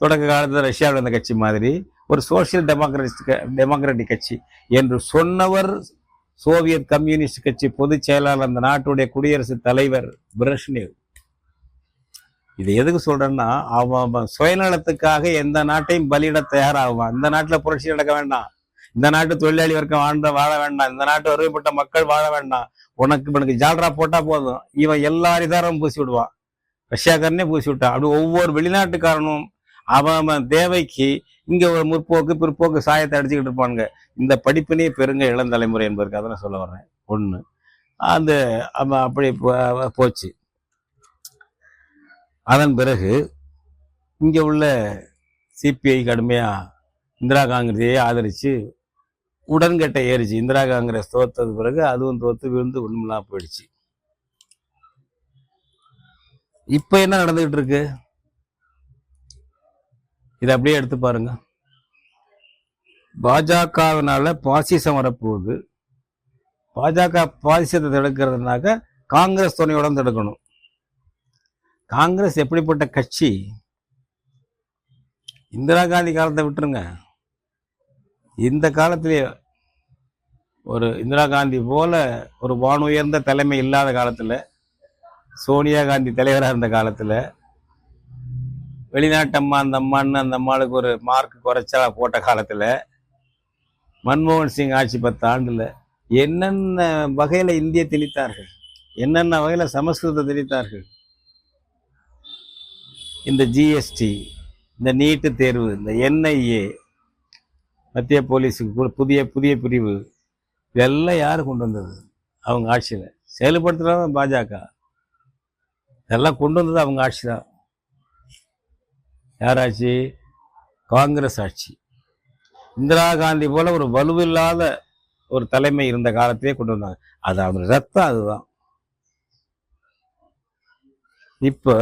தொடக்க காலத்தில் ரஷ்யாவில் இருந்த கட்சி மாதிரி ஒரு சோசியல் டெமோக்ராட்டிக் கட்சி என்று சொன்னவர் சோவியத் கம்யூனிஸ்ட் கட்சி பொதுச் செயலாளர், அந்த நாட்டுடைய குடியரசுத் தலைவர் பிரஷ்னேவ். இது எதுக்கு சொல்றேன்னா, அவன் சுயநலத்துக்காக எந்த நாட்டையும் பலியிட தயாராகுவான். இந்த நாட்டுல புரட்சி நடக்க வேண்டாம், இந்த நாட்டு தொழிலாளி வர்க்கம் வாழ வேண்டாம், இந்த நாட்டு வறுமைப்பட்ட மக்கள் வாழ வேண்டாம், உனக்கு ஜால்ரா போட்டா போதும், இவன் எல்லா இதாரம் பூசி விடுவான். ரஷ்யாக்காரனே பூசி விட்டான். அப்படி ஒவ்வொரு வெளிநாட்டுக்காரனும் அவன் தேவைக்கு இங்க ஒரு முற்போக்கு பிற்போக்கு சாயத்தை அடிச்சுக்கிட்டு இருப்பானுங்க. இந்த படிப்பினே பெருங்க இளந்தலைமுறை என்பதற்கு அதை நான் சொல்ல வர்றேன். ஒண்ணு அந்த அப்படி போச்சு. அதன் பிறகு இங்க உள்ள சிபிஐ கடுமையா இந்திரா காங்கிரஸையே ஆதரிச்சு உடன்கட்டை ஏறிச்சு. இந்திரா காங்கிரஸ் தோத்தது பிறகு அதுவும் தோத்து விழுந்து ஒண்ணுமெல்லாம் போயிடுச்சு. இப்ப என்ன நடந்துகிட்டு இருக்கு இதை அப்படியே எடுத்து பாருங்க. பாஜகவினால பாசிசம் வரப்போகுது. பாஜக பாசிசத்தை தடுக்கிறதுனாக்க காங்கிரஸ் துணையோட தடுக்கணும். காங்கிரஸ் எப்படிப்பட்ட கட்சி? இந்திரா காந்தி காலத்தை விட்டுருங்க, இந்த காலத்திலே ஒரு இந்திரா காந்தி போல ஒரு வானுயர்ந்த தலைமை இல்லாத காலத்துல, சோனியா காந்தி தலைவராக இருந்த காலத்துல, வெளிநாட்டு அம்மா அந்த அம்மான்னு அந்த அம்மாளுக்கு ஒரு மார்க் குறைச்சா போட்ட காலத்துல, மன்மோகன் சிங் ஆட்சி 10 ஆண்டுல என்னென்ன வகையில இந்திய திணித்தார்கள், என்னென்ன வகையில சமஸ்கிருதத்தை திணித்தார்கள். இந்த ஜிஎஸ்டி, இந்த நீட்டு தேர்வு, இந்த என்ஐஏ மத்திய போலீஸுக்கு புதிய புதிய பிரிவு, இதெல்லாம் யாரு கொண்டு வந்தது? அவங்க ஆட்சியில. செயல்படுத்துறவங்க பாஜக. இதெல்லாம் கொண்டு வந்தது அவங்க ஆட்சி தான். யார் ஆட்சி? காங்கிரஸ் ஆட்சி. இந்திரா காந்தி போல ஒரு வலுவில்லாத ஒரு தலைமை இருந்த காலத்தையே கொண்டு வந்தாங்க. அது அவங்க ரத்தம். அதுதான் இப்ப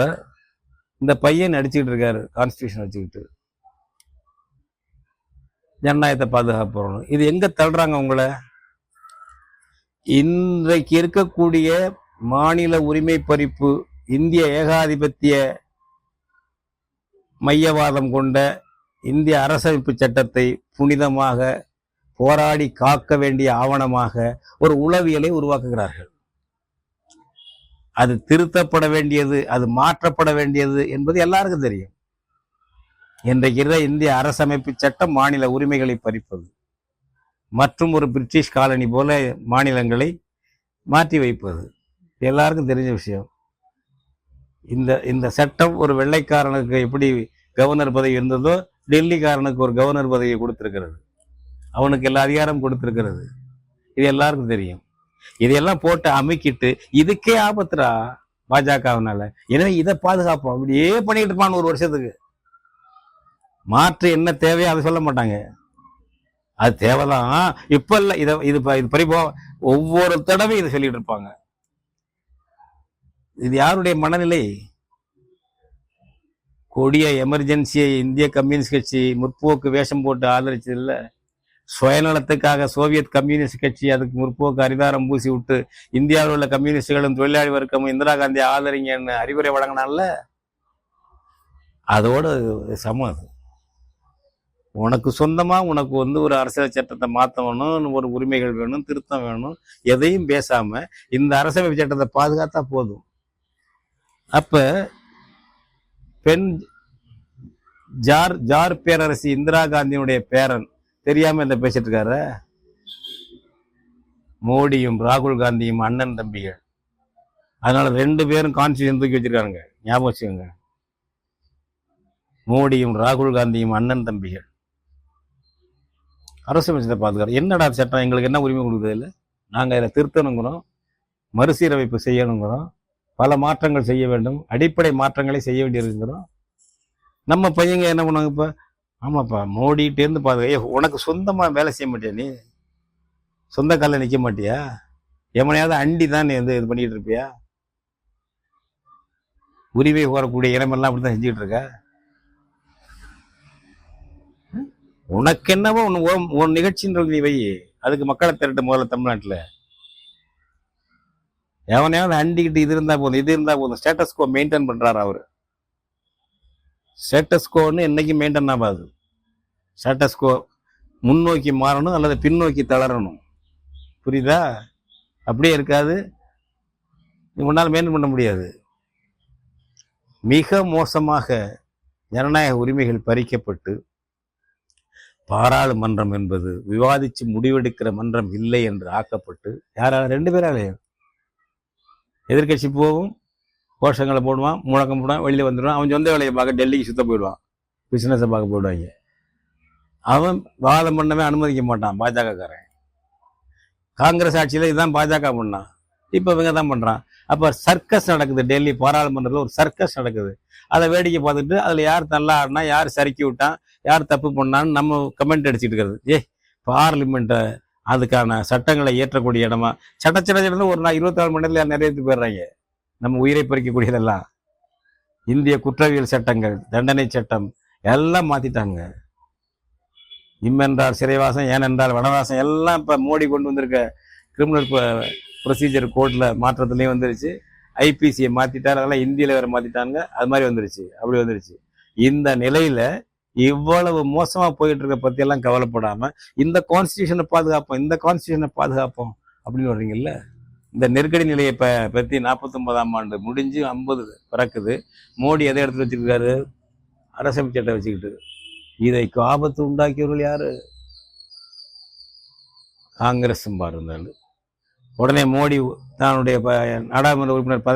இந்த பையன் நடிச்சுக்கிட்டு இருக்காரு, கான்ஸ்டியூஷன் வச்சுக்கிட்டு ஜனநாயகத்தை பாதுகாப்பு. இது எங்க தள்ளுறாங்க உங்களை? இன்றைக்கு இருக்கக்கூடிய மாநில உரிமை பறிப்பு, இந்திய ஏகாதிபத்திய மையவாதம் கொண்ட இந்திய அரசமைப்பு சட்டத்தை புனிதமாக போராடி காக்க வேண்டிய ஆவணமாக ஒரு உளவியலை உருவாக்குகிறார்கள். அது திருத்தப்பட வேண்டியது, அது மாற்றப்பட வேண்டியது என்பது எல்லாருக்கும் தெரியும். இன்றைக்கு இருந்த இந்திய அரசமைப்பு சட்டம் மாநில உரிமைகளை பறிப்பது, மற்றும் ஒரு பிரிட்டிஷ் காலனி போல மாநிலங்களை மாற்றி வைப்பது எல்லாருக்கும் தெரிஞ்ச விஷயம். இந்த சட்டம் ஒரு வெள்ளைக்காரனுக்கு எப்படி கவர்னர் பதவி இருந்ததோ, டெல்லிக்காரனுக்கு ஒரு கவர்னர் பதவியை கொடுத்திருக்கிறது. அவனுக்கு எல்லா அதிகாரம் கொடுத்திருக்கிறது. இது எல்லாருக்கும் தெரியும். இதையெல்லாம் போட்டு அமுக்கிட்டு இதுக்கே ஆபத்துரா பாஜகவினால. எனவே இதை பாதுகாப்போம் அப்படியே பண்ணிட்டு இருப்பான் ஒரு வருஷத்துக்கு. மாற்று என்ன தேவையோ அதை சொல்ல மாட்டாங்க. அது தேவைதான், இப்ப இல்ல, இது பறிப்போ ஒவ்வொரு தடவை இதை சொல்லிட்டு இருப்பாங்க. இது யாருடைய மனநிலை? கொடிய எமர்ஜென்சியை இந்திய கம்யூனிஸ்ட் கட்சி முற்போக்கு வேஷம் போட்டு ஆதரிச்சது இல்ல. சுயநலத்துக்காக சோவியத் கம்யூனிஸ்ட் கட்சி அதுக்கு முற்போக்கு அரிதாரம் பூசி விட்டு இந்தியாவில் உள்ள கம்யூனிஸ்டுகளும் தொழிலாளி வர்க்கமும் இந்திரா காந்தி ஆதரிங்கன்னு அறிவுரை வழங்கினால, அதோட சமம். அது உனக்கு சொந்தமா உனக்கு ஒரு அரசியல் சட்டத்தை மாற்றணும், ஒரு உரிமைகள் வேணும், திருத்தம் வேணும், எதையும் பேசாம இந்த அரசியல் சட்டத்தை பாதுகாத்தா போதும். அப்ப பெண் ஜார் பேரரசி இந்திரா காந்தியினுடைய பேரன் தெரியாம இந்த பேசிட்டு இருக்காரு. மோடியும் ராகுல் காந்தியும் அண்ணன் தம்பிகள். அதனால 2 பேரும் கான்ஸ்டியூஷன் தூக்கி வச்சிருக்காங்க, ஞாபகம் வச்சுக்கோங்க. மோடியும் ராகுல் காந்தியும் அண்ணன் தம்பிகள். அரசியல் பாதுகாப்பு என்னடா சட்டம் எங்களுக்கு என்ன உரிமை கொடுக்குறது இல்லை? நாங்கள் இதில் திருத்தணுங்கிறோம், மறுசீரமைப்பு செய்யணுங்கிறோம், பல மாற்றங்கள் செய்ய வேண்டும், அடிப்படை மாற்றங்களை செய்ய வேண்டியிருக்கிறோம். நம்ம பையங்க என்ன பண்ணுவாங்க? இப்போ ஆமாப்பா மோடிட்டேருந்து பாதுகா, உனக்கு சொந்தமாக வேலை செய்ய மாட்டியா? நீ சொந்த காலில் நிற்க மாட்டியா? எவனையாவது அண்டி தான் நீ இது பண்ணிட்டு இருப்பியா? உரிமை கோரக்கூடிய இடமெல்லாம் அப்படித்தான் செஞ்சுக்கிட்டு இருக்க. உனக்கு என்னவோ உன் நிகழ்ச்சின்றது நீ வை, அதுக்கு மக்களை திரட்ட முதல்ல. தமிழ்நாட்டில் எவனையாவது அண்டிக்கிட்டு இது இருந்தா போதும். ஸ்டேட்டஸ்கோ மெயின்டைன் பண்றாரு அவரு. ஸ்டேட்டஸ்கோன்னு என்னைக்கு மெயின்டைன் ஆகாது. ஸ்டேட்டஸ்கோ முன்னோக்கி மாறணும் அல்லது பின்னோக்கி தளரணும். புரியுதா? அப்படியே இருக்காது, உன்னால் மெயின்டைன் பண்ண முடியாது. மிக மோசமாக ஜனநாயக உரிமைகள் பறிக்கப்பட்டு பாராளுமன்றம் என்பது விவாதிச்சு முடிவெடுக்கிற மன்றம் இல்லை என்று ஆக்கப்பட்டு, யாரால 2 பேராலே எதிர்கட்சி போகும், கோஷங்களை போடுவான், முழக்கம் போடுவான், வெளியில் வந்துடுவான். அவன் சொந்த வேலையை பார்க்க டெல்லிக்கு சுத்த போயிடுவான், பிஸ்னஸை பார்க்க போயிடுவாங்க. அவன் வாதம் பண்ணவே அனுமதிக்க மாட்டான் பாஜகக்காரன். காங்கிரஸ் ஆட்சியில் இதுதான் பாஜக பண்ணான், இப்போ இவங்க தான் பண்ணுறான். அப்போ சர்க்கஸ் நடக்குது, டெல்லி பாராளுமன்றத்தில் ஒரு சர்க்கஸ் நடக்குது. அதை வேடிக்கை பார்த்துட்டு அதில் யார் நல்லா ஆடினா, யார் சறுக்கி விட்டான், யார் தப்பு பண்ணான்னு நம்ம கமெண்ட் அடிச்சுட்டு இருக்கிறது. பார்லிமெண்ட்டை அதுக்கான சட்டங்களை இயற்றக்கூடிய இடமா சட்டச்சட்டத்தில் ஒரு 24 மணி நேரத்தில் நிறைவேற்றி போயிடுறாங்க. நம்ம உயிரை பறிக்கக்கூடியதெல்லாம் இந்திய குற்றவியல் சட்டங்கள், தண்டனை சட்டம் எல்லாம் மாற்றிட்டாங்க. என்றால் சிறைவாசம், ஏனென்றால் வனவாசம் எல்லாம் இப்போ மோடி கொண்டு வந்திருக்க கிரிமினல் ப்ரொசீஜர் கோர்ட்டில் மாற்றத்துலேயும் வந்துருச்சு. ஐபிசியை மாற்றிட்டார், அதெல்லாம் இந்தியில் வேறு மாற்றிட்டாங்க. அது மாதிரி வந்துருச்சு, அப்படி வந்துருச்சு. இந்த நிலையில் இவ்வளவு மோசமாக போயிட்டு இருக்க பற்றியெல்லாம் கவலைப்படாமல் இந்த கான்ஸ்டியூஷனை பாதுகாப்போம், இந்த கான்ஸ்டியூஷனை பாதுகாப்போம் அப்படின்னு வர்றீங்கல்ல. இந்த நெருக்கடி நிலையை பற்றி 49ஆம் ஆண்டு முடிஞ்சு 50 பிறக்குது. மோடி எதை எடுத்து வச்சுருக்காரு? அரசமைப்பு சட்டம் வச்சுக்கிட்டு. இதைக்கு ஆபத்து உண்டாக்கியவர்கள் யாரு? காங்கிரஸ் இருந்தாரு. உடனே மோடி தன்னுடைய நாடாளுமன்ற உறுப்பினர்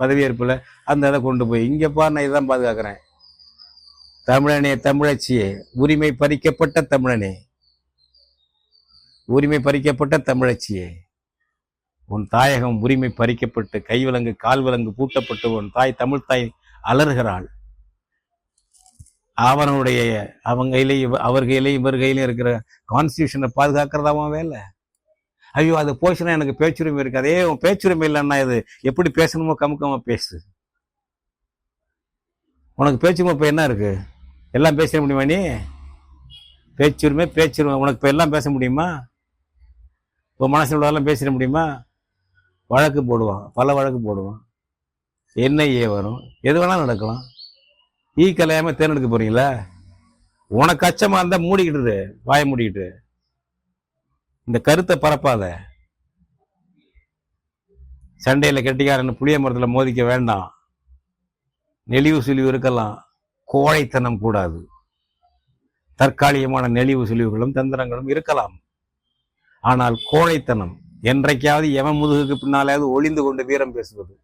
பதவியேற்பில் அந்த இதை கொண்டு போய் இங்கே பாரு, நான் இதுதான் பாதுகாக்கிறேன். தமிழனே, தமிழச்சியே, உரிமை பறிக்கப்பட்ட தமிழனே, உரிமை பறிக்கப்பட்ட தமிழச்சியே, உன் தாயகம் உரிமை பறிக்கப்பட்டு கைவிலங்கு கால் விலங்கு பூட்டப்பட்டு உன் தாய் தமிழ் தாய் அலறுகிறாள். அவங்க கையிலையும் அவர் கையிலையும் இவர் கையிலையும் இருக்கிற கான்ஸ்டியூஷனை பாதுகாக்கிறதாவும் வேலை. ஐயோ, அது போச்சுன்னா எனக்கு பேச்சுரிமை இருக்கு. அதே பேச்சுரிமை இல்லைன்னா இது எப்படி பேசணுமோ கமுக்கமா பேசு. உனக்கு பேச்சுரிமை இப்போ என்ன இருக்கு? எல்லாம் பேச முடியுமா? நீ பேச்சுரிமை உனக்கு இப்போ எல்லாம் பேச முடியுமா? இப்போ மனசில் உள்ளதெல்லாம் பேசிட முடியுமா? வழக்கு போடுவான், பல வழக்கு போடுவான், NIA வரும், எது வேணாலும் நடக்கலாம். கலையாம தேர்ந்தெடுக்க போறீங்களா? உனக்கு அச்சமா இருந்தா மூடிக்கிட்டு, வாய மூடிக்கிட்டு இந்த கருத்தை பரப்பாத. சண்டையில கெட்டிக்காரன் புளிய மரத்துல மோதிக்க வேண்டாம். நெளிவு சுழிவு இருக்கலாம், கோழைத்தனம் கூடாது. தற்காலிகமான நெளிவு சுழிவுகளும் தந்திரங்களும் இருக்கலாம். ஆனால் கோழைத்தனம் என்றைக்காவது எவன் முதுகுக்கு பின்னாலாவது ஒளிந்து கொண்டு வீரம் பேசுவது,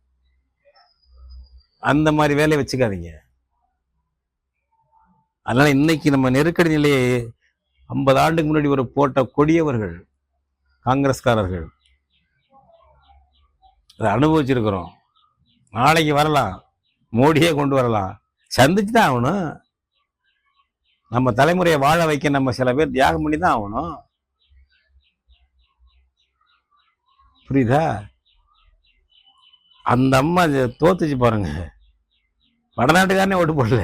அந்த மாதிரி வேலையை வச்சுக்காதீங்க. அதனால இன்னைக்கு நம்ம நெருக்கடி நிலையை 50 ஆண்டுக்கு முன்னாடி ஒரு போட்ட கொடியவர்கள் காங்கிரஸ்காரர்கள் அதை அனுபவிச்சிருக்கிறோம். நாளைக்கு வரலாம், மோடியே கொண்டு வரலாம், சந்திச்சு தான் ஆகணும். நம்ம தலைமுறையை வாழ வைக்க நம்ம சில பேர் தியாகம் பண்ணி தான் ஆகணும். புரியுதா? அந்த அம்மா தோத்துச்சு பாருங்க, வடநாட்டுக்காரனே ஓட்டு போடல.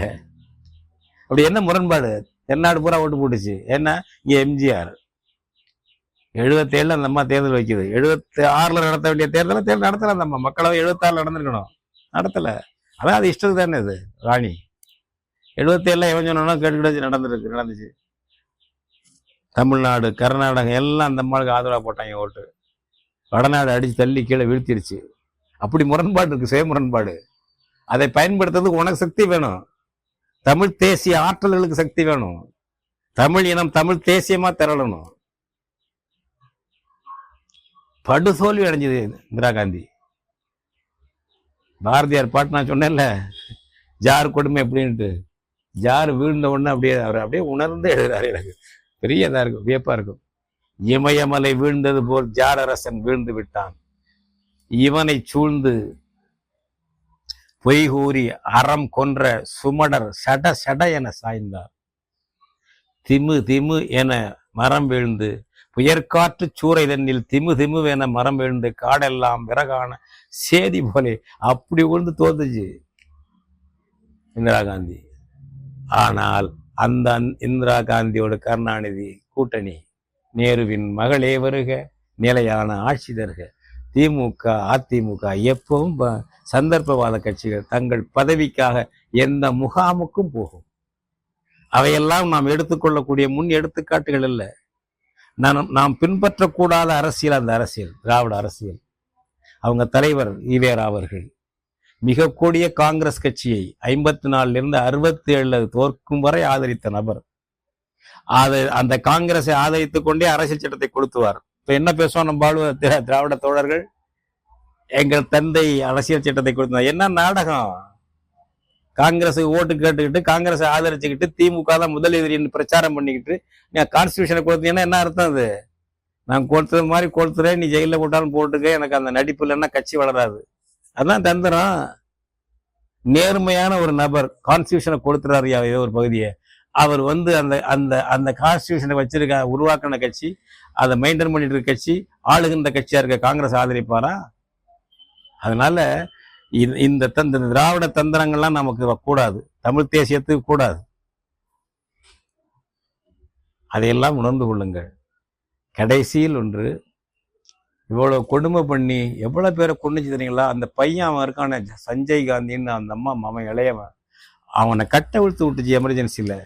அப்படி என்ன முரண்பாடு? தென்னாடு பூரா ஓட்டு போட்டுச்சு. ஏன்னா இங்க எம்ஜிஆர் 77 அந்த அம்மா தேர்தல் வைக்குது. 76 நடத்த வேண்டிய தேர்தல் நடத்தல. அந்த அம்மா மக்களவை 76 நடந்திருக்கணும், நடத்தல. அதான் அது இஷ்டத்துக்கு தானே. இது ராணி 77 எவன் சொன்னா கேட்டுக்கிட்டு நடந்துச்சு. தமிழ்நாடு, கர்நாடகம் எல்லாம் அந்த அம்மாவுக்கு ஆதரவாக போட்டாங்க ஓட்டு. வடநாடு அடிச்சு தள்ளி கீழே வீழ்த்திருச்சு. அப்படி முரண்பாடு இருக்கு, சுய முரண்பாடு. அதை பயன்படுத்துறதுக்கு உனக்கு சக்தி வேணும். தமிழ் தேசிய ஆற்றல்களுக்கு சக்தி வேணும். தமிழ் இனம் தமிழ் தேசியமா திரளணும். படுதோல்வி அடைஞ்சது இந்திரா காந்தி. பாரதியார் பாட்டு நான் சொன்னேன்ல, ஜார் கொடுமை அப்படின்ட்டு. ஜார் வீழ்ந்த உடனே அவர் அப்படியே உணர்ந்து எழுதுறாரு. எனக்கு பெரிய இதா இருக்கும், வியப்பா இருக்கும். இமயமலை வீழ்ந்தது போல் ஜார் அரசன் வீழ்ந்து விட்டான். இவனை சூழ்ந்து பொய்கூறி அறம் கொன்ற சுமடர் சட சட என சாய்ந்தார். திமு திமு என மரம் வீழ்ந்து புயற்காற்று சூறை தண்ணில் திமு திமு என மரம் வீழ்ந்து காடெல்லாம் விறகான சேதி போலே அப்படி விழுந்து தோத்துச்சு இந்திரா காந்தி. ஆனால் அந்த இந்திரா காந்தியோட கருணாநிதி கூட்டணி, நேருவின் மகளே வருக, நிலையான ஆட்சி தருக. திமுக அதிமுக எப்பவும் சந்தர்ப்பவாத கட்சிகள் தங்கள் பதவிக்காக எந்த முகாமுக்கும் போகும். அவையெல்லாம் நாம் எடுத்துக்கொள்ளக்கூடிய முன் எடுத்துக்காட்டுகள் இல்லை. நாம் பின்பற்றக்கூடாத அரசியல் அந்த அரசியல், திராவிட அரசியல். அவங்க தலைவர் ஈவேரா அவர்கள் மிக கூடிய காங்கிரஸ் கட்சியை 54 67 தோற்கும் வரை ஆதரித்த நபர். அந்த காங்கிரஸை ஆதரித்துக் கொண்டே அரசியல் சட்டத்தை கொளுத்துவார். இப்ப என்ன பேசுவோம் நம்ம திராவிட தோழர்கள்? எங்கள் தந்தை அரசியல் சட்டத்தை கொடுத்தார். என்ன நாடகம்? காங்கிரஸுக்கு ஓட்டு கேட்டுக்கிட்டு காங்கிரஸை ஆதரிச்சுக்கிட்டு திமுக தான் முதல் எதிரின்னு பிரச்சாரம் பண்ணிக்கிட்டு நீ கான்ஸ்டியூஷனை கொடுத்தீங்கன்னா என்ன அர்த்தம்? அது நான் கொடுத்தது மாதிரி கொடுத்துறேன், நீ ஜெயிலில் போட்டாலும் போட்டுக்க, எனக்கு அந்த நடிப்பு இல்லைன்னா கட்சி வளராது. அதான் தந்திரம். நேர்மையான ஒரு நபர் கான்ஸ்டியூஷனை கொடுத்துறாரு ஏதோ ஒரு பகுதியை, அவர் அந்த அந்த அந்த கான்ஸ்டியூஷனை வச்சிருக்க உருவாக்கின கட்சி, அதை மெயின்டைன் பண்ணிட்டு இருக்க கட்சி, ஆளுகின்ற கட்சியா இருக்க காங்கிரஸ் ஆதரிப்பாரா? அதனால இந்த திராவிட தந்திரங்கள்லாம் நமக்கு கூடாது, தமிழ் தேசியத்துக்கு கூடாது. அதையெல்லாம் உணர்ந்து கொள்ளுங்கள். கடைசியில் ஒன்று, இவ்வளவு கொடுமை பண்ணி எவ்வளவு பேரை கொண்டுச்சு தெரியுங்களா? அந்த பையன் அவன் இருக்கான சஞ்சய் காந்தின்னு, அந்த அம்மா அவன் இளையவன், அவனை கட்ட விழுத்து விட்டுச்சு எமர்ஜென்சியில்.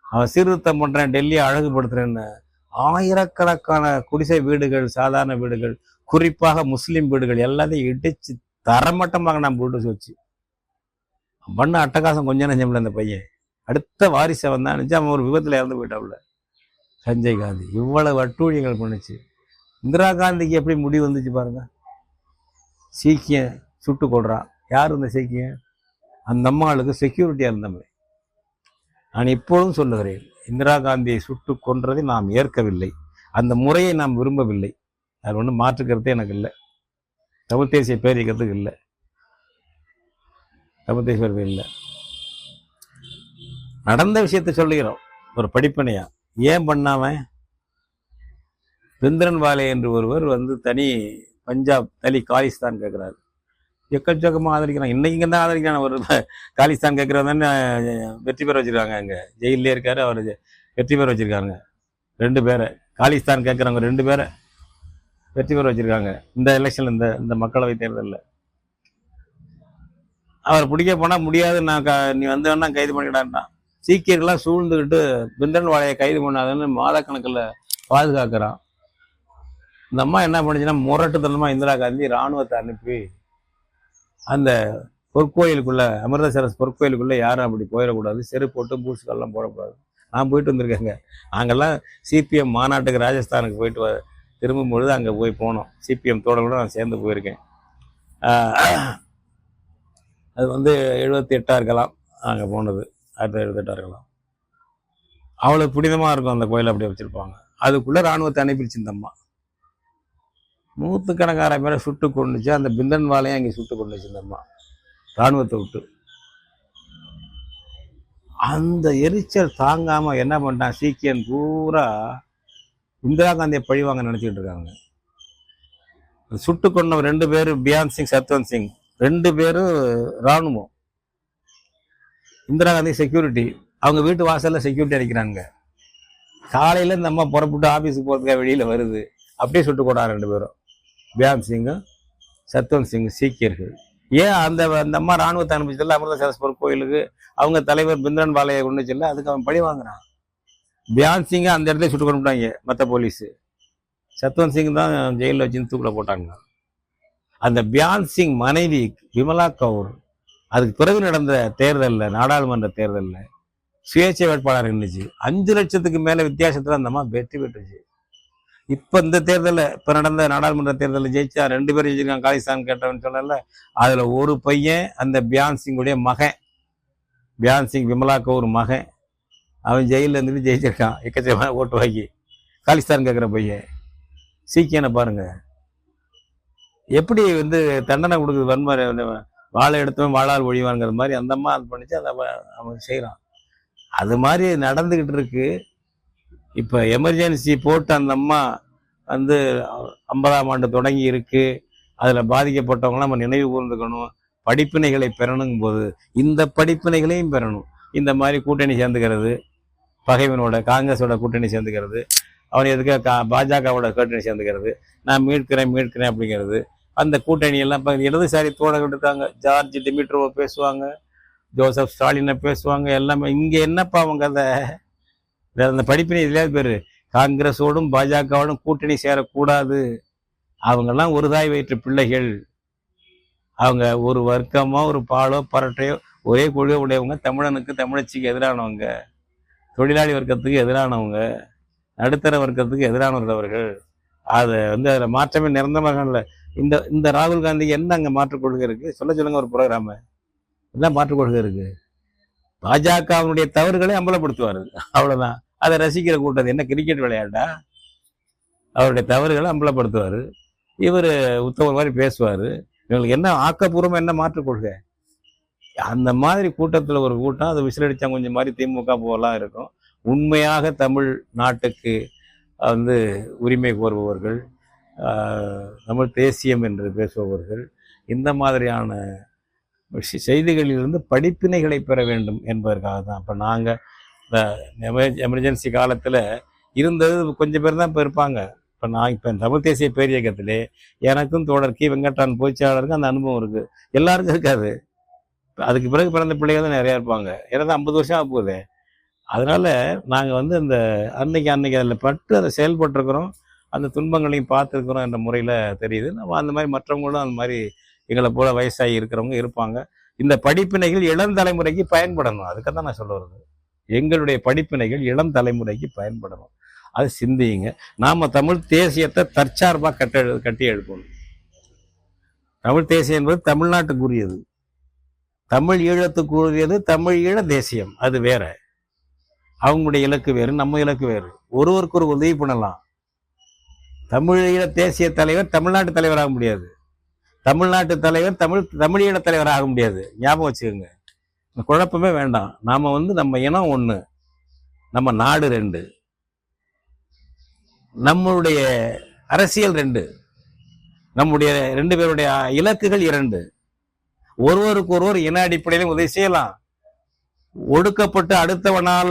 அவன் சீர்திருத்தம் பண்றேன், டெல்லியை அழகுபடுத்துறேன்னு ஆயிரக்கணக்கான குடிசை வீடுகள், சாதாரண வீடுகள், குறிப்பாக முஸ்லீம் வீடுகள் எல்லாத்தையும் இடிச்சு தரமட்டமாக நான் போட்டு வச்சு பண்ண அட்டகாசம் கொஞ்சம் நெஞ்சமில்ல. அந்த பையன் அடுத்த வாரிசை வந்தான், அவன் ஒரு விபத்தில் இறந்து போயிட்டாப்புல. சஞ்சய் காந்தி இவ்வளவு அட்டூழியங்கள் பண்ணுச்சு. இந்திரா காந்திக்கு எப்படி முடிவு வந்துச்சு பாருங்க. சீக்கியம் சுட்டு கொள்றான். யார் இந்த சீக்கியம்? அந்த அம்மாளுக்கு செக்யூரிட்டியா இருந்தவன். நான் இப்பொழுதும் சொல்லுகிறேன், இந்திரா காந்தியை சுட்டு கொன்றதை நாம் ஏற்கவில்லை, அந்த முறையை நாம் விரும்பவில்லை. அது ஒன்றும் மாற்றுக்கிறதே எனக்கு இல்லை. தமிழ் தேசிய பேரிக்கிறதுக்கு இல்லை, தமிழ் தேசிய பேர் இல்லை. நடந்த விஷயத்தை சொல்லுகிறோம் ஒரு படிப்பனையா. ஏன் பண்ணாம? பிந்திரன்வாலே என்று ஒருவர் தனி பஞ்சாப் தனி காலிஸ்தான் கேட்கிறாரு. எக்கச்சக்கமாக ஆதரிக்கிறான். இன்னைக்கு தான் ஆதரிக்கிறான். ஒரு காலிஸ்தான் கேட்கறதானே வெற்றி பெற வச்சிருக்காங்க. அங்கே ஜெயிலே இருக்காரு, அவர் வெற்றி பெற வச்சிருக்காங்க. 2 பேரை காலிஸ்தான் கேட்குறவங்க 2 பேரை வெற்றி பெற வச்சிருக்காங்க இந்த எலெக்ஷன், இந்த மக்களவை தேர்தலில். அவர் பிடிக்க போனால் முடியாது, நீ வந்தவன்னா கைது பண்ணிக்கிட்டான்ட்டான். சீக்கியர்கள்லாம் சூழ்ந்துக்கிட்டு பிந்திரன்வாலையை கைது பண்ணாதுன்னு மாதக்கணக்கில் பாதுகாக்கிறான். இந்த அம்மா என்ன பண்ணுச்சுன்னா, முரட்டுத்தனமாக இந்திரா காந்தி இராணுவத்தை அனுப்பி அந்த பொற்கோயிலுக்குள்ள, அமிர்தசரஸ் பொற்கோயிலுக்குள்ள யாரும் அப்படி போயிடக்கூடாது, செருப்பு போட்டு பூட்ஸ்கெல்லாம் போடக்கூடாது. நான் போயிட்டு வந்திருக்கேங்க. அங்கெல்லாம் சிபிஎம் மாநாட்டுக்கு ராஜஸ்தானுக்கு போயிட்டு திரும்பும் பொழுது அங்கே போனோம். சிபிஎம் தோட கூட நான் சேர்ந்து போயிருக்கேன். அது 78 இருக்கலாம் அங்கே போனது, 1978 இருக்கலாம். அவ்வளோ புனிதமாக இருக்கும் அந்த கோயிலை, அப்படியே வச்சுருப்பாங்க. அதுக்குள்ளே இராணுவத்தை அனுப்பிடுச்சு இந்த அம்மா. 100கணக்கான பேரை சுட்டு கொண்டுச்சு. அந்த பிந்திரன்வாலையும் அங்கே சுட்டு கொண்டுச்சு இந்த அம்மா, இராணுவத்தை விட்டு. அந்த எரிச்சல் தாங்காம என்ன பண்ணிட்டான், சீக்கியன் பூரா இந்திரா காந்தியை பழிவாங்க நினைச்சிட்டு இருக்காங்க. சுட்டு கொண்ட 2 பேர் பியான் சிங், சத்வந்த் சிங், 2 பேரும் இராணுவம். இந்திரா காந்தி செக்யூரிட்டி, அவங்க வீட்டு வாசல்ல செக்யூரிட்டி அடிக்கிறாங்க. காலையில இந்த அம்மா புறப்பட்டு ஆபீஸுக்கு போறதுக்காக வெளியில வருது, அப்படியே சுட்டு கொண்டாங்க 2 பேரும், பியான் சிங்கும் சத்வந்த் சிங், சீக்கியர்கள். ஏன் அந்த அம்மா இராணுவத்தை அனுப்பிச்சதில்ல அமிர்தசரஸ் கோயிலுக்கு, அவங்க தலைவர் பிந்திரன்வாலையை கொண்டு செல்ல, அதுக்கு அவன் பழி வாங்குறான். பியான் சிங்க அந்த இடத்துல சுட்டு கொண்டுட்டாங்க மற்ற போலீஸு. சத்வந்த் சிங் தான் ஜெயிலில் வச்சு தூக்கில் போட்டாங்க. அந்த பியான் சிங் மனைவி விமலா கவுர், அதுக்கு பிறகு நடந்த தேர்தலில், நாடாளுமன்ற தேர்தலில் சுயேட்சை வேட்பாளர் இருந்துச்சு. 5 லட்சத்துக்கு மேலே வித்தியாசத்தில் அந்த அம்மா வெற்றி பெற்றுச்சு. இப்போ இந்த தேர்தலில், இப்போ நடந்த நாடாளுமன்ற தேர்தலில் ஜெயிச்சா 2 பேர் ஜெயிச்சிருக்காங்க. காலிஸ்தான் கேட்டவன்னு சொன்னால, அதில் ஒரு பையன் அந்த பியான் சிங்குடைய மகன், பியான் சிங் விமலா கவுர் மகன், அவன் ஜெயிலில் இருந்துட்டு ஜெயிச்சிருக்கான். எக்கச்சக்கமான ஓட்டு வாங்கி. காலிஸ்தான் கேட்குற பையன் சீக்கியனை பாருங்க எப்படி தண்டனை கொடுக்குது. வன்முறை, வாழை எடுத்தவன் வாழால் ஒழிவாங்கிற மாதிரி அந்த அம்மா அது பண்ணிச்சு, அதை அவன் செய்கிறான். அது மாதிரி நடந்துக்கிட்டு இருக்கு. இப்போ எமர்ஜென்சி போட்டு அந்த அம்மா 50ஆம் ஆண்டு தொடங்கி இருக்கு. அதில் பாதிக்கப்பட்டவங்களாம் நம்ம நினைவு கூர்ந்துக்கணும். படிப்பினைகளை பெறணுங்கும் போது இந்த படிப்பினைகளையும் பெறணும். இந்த மாதிரி கூட்டணி சேர்ந்துக்கிறது, பகைவனோட காங்கிரஸோட கூட்டணி சேர்ந்துக்கிறது, அவன் எதுக்கு பாஜகவோட கூட்டணி சேர்ந்துக்கிறது, நான் மீட்கிறேன் அப்படிங்கிறது, அந்த கூட்டணியெல்லாம் இப்போ இடதுசாரி தோழர்கள் இருக்காங்க. ஜார்ஜ் டிமிட்ரோவை பேசுவாங்க, ஜோசப் ஸ்டாலினை பேசுவாங்க, எல்லாமே. இங்கே என்னப்பா அவங்க அதை அந்த படிப்பினை இதுலையாவது பேர் காங்கிரஸோடும் பாஜகவோடும் கூட்டணி சேரக்கூடாது. அவங்கெல்லாம் ஒரு தாய் வயிற்று பிள்ளைகள். அவங்க ஒரு வர்க்கமோ ஒரு பாலோ பரட்டையோ ஒரே கொள்கை உடையவங்க. தமிழனுக்கு தமிழச்சிக்கு எதிரானவங்க, தொழிலாளி வர்க்கத்துக்கு எதிரானவங்க, நடுத்தர வர்க்கத்துக்கு எதிரானவர்கள் அவர்கள். அதை அதில் மாற்றமே நிரந்தரமாக இல்லை. இந்த இந்த ராகுல் காந்திக்கு என்ன அங்கே மாற்றுக் கொள்கை இருக்குது? சொல்லுங்க ஒரு ப்ரோக்ராமு. என்ன மாற்றுக் கொள்கை இருக்குது? பாஜகவினுடைய தவறுகளை அம்பலப்படுத்துவார், அவ்வளோதான். அதை ரசிக்கிற கூட்டம் என்ன கிரிக்கெட் விளையாட்டா? அவருடைய தவறுகளை அம்பலப்படுத்துவார். இவர் உத்தவர் மாதிரி பேசுவார். இவங்களுக்கு என்ன ஆக்கப்பூர்வமாக என்ன மாற்றுக் கொள்கை? அந்த மாதிரி கூட்டத்தில் ஒரு கூட்டம், அது விசிலடிச்சா கொஞ்சம் மாதிரி திமுக போலாம் இருக்கும். உண்மையாக தமிழ் நாட்டுக்கு உரிமை கோருபவர்கள், தமிழ் தேசியம் என்று பேசுபவர்கள், இந்த மாதிரியான செய்திகளிலிருந்து படிப்பினைகளை பெற வேண்டும் என்பதற்காக தான். இப்போ நாங்கள் இந்த எமர்ஜென்சி காலத்தில் இருந்தது கொஞ்சம் பேர் தான் இப்போ இருப்பாங்க. இப்போ தமிழ் தேசிய பேரியக்கத்திலே எனக்கும் தோழர் கி வெங்கட்டான் பொதுச்செயலாளருக்கும் அந்த அனுபவம் இருக்குது, எல்லாருக்கும் இருக்காது. அதுக்கு பிறகு பிறந்த பிள்ளைகள் தான் நிறையா இருப்பாங்க. ஏன்னா 50 வருஷம் ஆக போகுது. அதனால் நாங்கள் அந்த அன்னைக்கு அதில் பட்டு அதை செயல்பட்டுருக்குறோம், அந்த துன்பங்களையும் பார்த்துருக்குறோம் என்ற முறையில் தெரியுது. நம்ம அந்த மாதிரி மற்றவங்களும் அந்த மாதிரி எங்களை போல் வயசாகி இருக்கிறவங்க இருப்பாங்க. இந்த படிப்பினைகள் இளம் தலைமுறைக்கு பயன்படணும். அதுக்காக தான் நான் சொல்ல வருது. எங்களுடைய படிப்பினைகள் இளம் தலைமுறைக்கு பயன்படணும். அது சிந்தியுங்க. நாம் தமிழ் தேசியத்தை தற்சார்பாக கட்டி எழுப்பணும். தமிழ் தேசியம் என்பது தமிழ்நாட்டுக்குரியது, தமிழ் ஈழத்துக்குரியது, தமிழ் ஈழ தேசியம் அது வேற. அவங்களுடைய இலக்கு வேறு, நம்ம இலக்கு வேறு. ஒருவருக்கு ஒரு உதவி பண்ணலாம். தமிழ் ஈழ தேசிய தலைவர் தமிழ்நாட்டு தலைவர் ஆக முடியாது, தமிழ்நாட்டு தலைவர் தமிழ் ஈழ தலைவர் ஆக முடியாது. ஞாபகம் வச்சுக்கோங்க, குழப்பமே வேண்டாம். நாம நம்ம இனம் ஒன்று, நம்ம நாடு 2, நம்மளுடைய அரசியல் 2, நம்முடைய 2 பேருடைய இலக்குகள் 2. ஒருவருக்கு ஒருவர் இன அடிப்படையிலும் உதவி செய்யலாம். ஒடுக்கப்பட்டு அடுத்தவனால்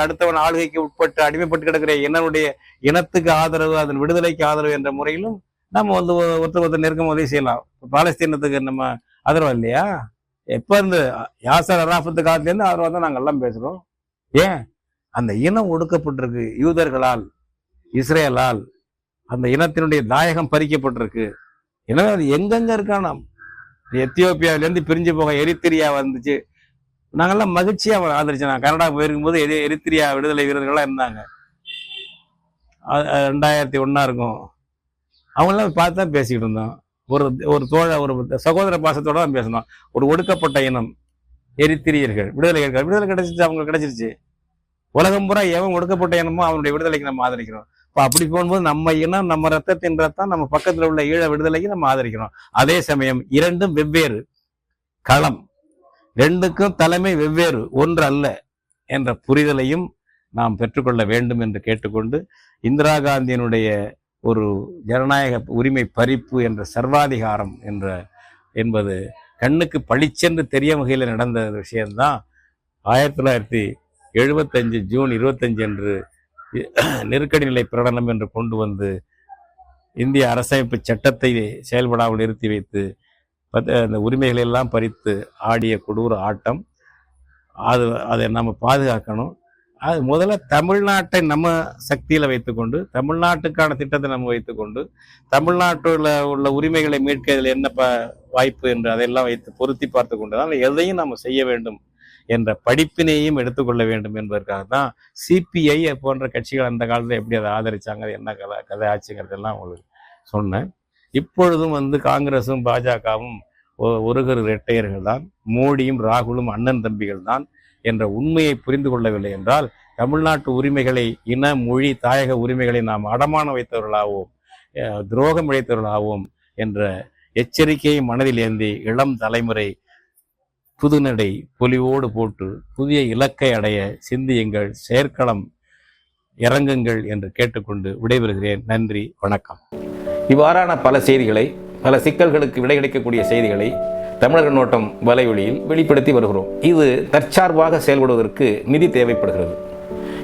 அடுத்தவன் ஆளுகைக்கு உட்பட்டு அடிமைப்பட்டு கிடக்கிற இனத்துக்கு ஆதரவு, அதன் விடுதலைக்கு ஆதரவு என்ற முறையிலும் நம்ம ஒருத்தர் நெருக்கம் உதவி செய்யலாம். பாலஸ்தீனத்துக்கு நம்ம ஆதரவு இல்லையா? எப்ப இருந்து யாசர் அராஃபத்து காலத்துலேருந்து ஆதரவாக நாங்கள் எல்லாம் பேசுறோம். ஏன்? அந்த இனம் ஒடுக்கப்பட்டிருக்கு யூதர்களால், இஸ்ரேலால். அந்த இனத்தினுடைய தாயகம் பறிக்கப்பட்டிருக்கு. எனவே அது எங்கெங்க இருக்கானா, எத்தியோப்பியாவிலேருந்து பிரிஞ்சு போக எரித்திரியா வந்துச்சு. நாங்கெல்லாம் மகிழ்ச்சியா ஆதரிச்சோம். நான் கனடா போயிருக்கும்போது எரித்திரியா விடுதலை வீரர்கள்லாம் இருந்தாங்க. 2001 இருக்கும். அவங்களாம் பார்த்து தான் பேசிக்கிட்டு இருந்தோம். ஒரு சகோதர பாசத்தோட தான் பேசணும். ஒரு ஒடுக்கப்பட்ட இனம் எரித்திரியர்கள் விடுதலை கிடைச்சிச்சு, அவங்க கிடைச்சிருச்சு. உலகம் பூரா எவன் ஒடுக்கப்பட்ட இனமோ அவனுடைய விடுதலைக்கு நம்ம ஆதரிக்கிறோம். இப்போ அப்படி போகும்போது நம்ம இனம், நம்ம ரத்தத்தின் ரத்தம், நம்ம பக்கத்தில் உள்ள ஈழ விடுதலைக்கு நம்ம ஆதரிக்கிறோம். அதே சமயம் 2ம் வெவ்வேறு களம், 2க்கும் தலைமை வெவ்வேறு, ஒன்று அல்ல என்ற புரிதலையும் நாம் பெற்றுக்கொள்ள வேண்டும் என்று கேட்டுக்கொண்டு, இந்திரா காந்தியினுடைய ஒரு ஜனநாயக உரிமை பறிப்பு என்ற சர்வாதிகாரம் என்பது கண்ணுக்கு பளிச்சென்று தெரிய வகையில் நடந்த விஷயம்தான் 1975 ஜூன் 25 அன்று நெருக்கடி நிலை பிரகடனம் என்று கொண்டு வந்து இந்திய அரசமைப்பு சட்டத்தை செயல்படாமல் நிறுத்தி வைத்து அந்த உரிமைகளை எல்லாம் பறித்து ஆடிய கொடூர ஆட்டம். அதை நம்ம பாதுகாக்கணும். அது முதல்ல தமிழ்நாட்டை நம்ம சக்தியில் வைத்துக்கொண்டு, தமிழ்நாட்டுக்கான திட்டத்தை நம்ம வைத்துக்கொண்டு, தமிழ்நாட்டில் உள்ள உரிமைகளை மீட்க இதில் என்ன வாய்ப்பு என்று அதையெல்லாம் வைத்து பொருத்தி பார்த்து கொண்டு தான் எதையும் நம்ம செய்ய வேண்டும் என்ற படிப்பினையும் எடுத்துக்கொள்ள வேண்டும் என்பதற்காக தான் சிபிஐ போன்ற கட்சிகள் அந்த காலத்தில் எப்படி அதை ஆதரிச்சாங்க, அது என்ன கதை ஆச்சுங்கிறதெல்லாம் உங்களுக்கு சொன்னேன். இப்பொழுதும் காங்கிரஸும் பாஜகவும் ஒரு இரட்டையர்கள் தான், மோடியும் ராகுலும் அண்ணன் தம்பிகள் தான் என்ற உண்மையை புரிந்து கொள்ளவில்லை என்றால் தமிழ்நாட்டு உரிமைகளை, இன மொழி தாயக உரிமைகளை நாம் அடமானம் வைத்தவர்களாகவும் துரோகம் இழைத்தவர்களாகவும் என்ற எச்சரிக்கையை மனதில் ஏந்தி இளம் தலைமுறை புதுநடை பொலிவோடு போட்டு புதிய இலக்கை அடைய சிந்தியுங்கள், செயற்களம் இறங்குங்கள் என்று கேட்டுக்கொண்டு விடைபெறுகிறேன். நன்றி, வணக்கம். இவ்வாறான பல செய்திகளை, பல சிக்கல்களுக்கு விடை கிடைக்கக்கூடிய செய்திகளை தமிழர் கண்ணோட்டம் வலையொலியில் வெளிப்படுத்தி வருகிறோம். இது தற்சார்பாக செயல்படுவதற்கு நிதி தேவைப்படுகிறது.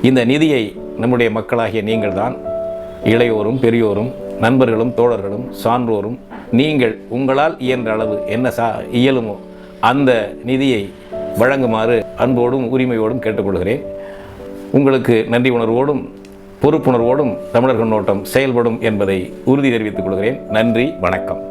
இந்த நிதியை நம்முடைய மக்களாகிய நீங்கள் தான், இளையோரும் பெரியோரும் நண்பர்களும் தோழர்களும் சான்றோரும், நீங்கள் உங்களால் இயன்ற அளவு என்ன இயலுமோ அந்த நிதியை வழங்குமாறு அன்போடும் உரிமையோடும் கேட்டுக்கொள்கிறேன். உங்களுக்கு நன்றி உணர்வோடும் பொறுப்புணர்வோடும் தமிழர் கண்ணோட்டம் செயல்படும் என்பதை உறுதி தெரிவித்துக் கொள்கிறேன். நன்றி, வணக்கம்.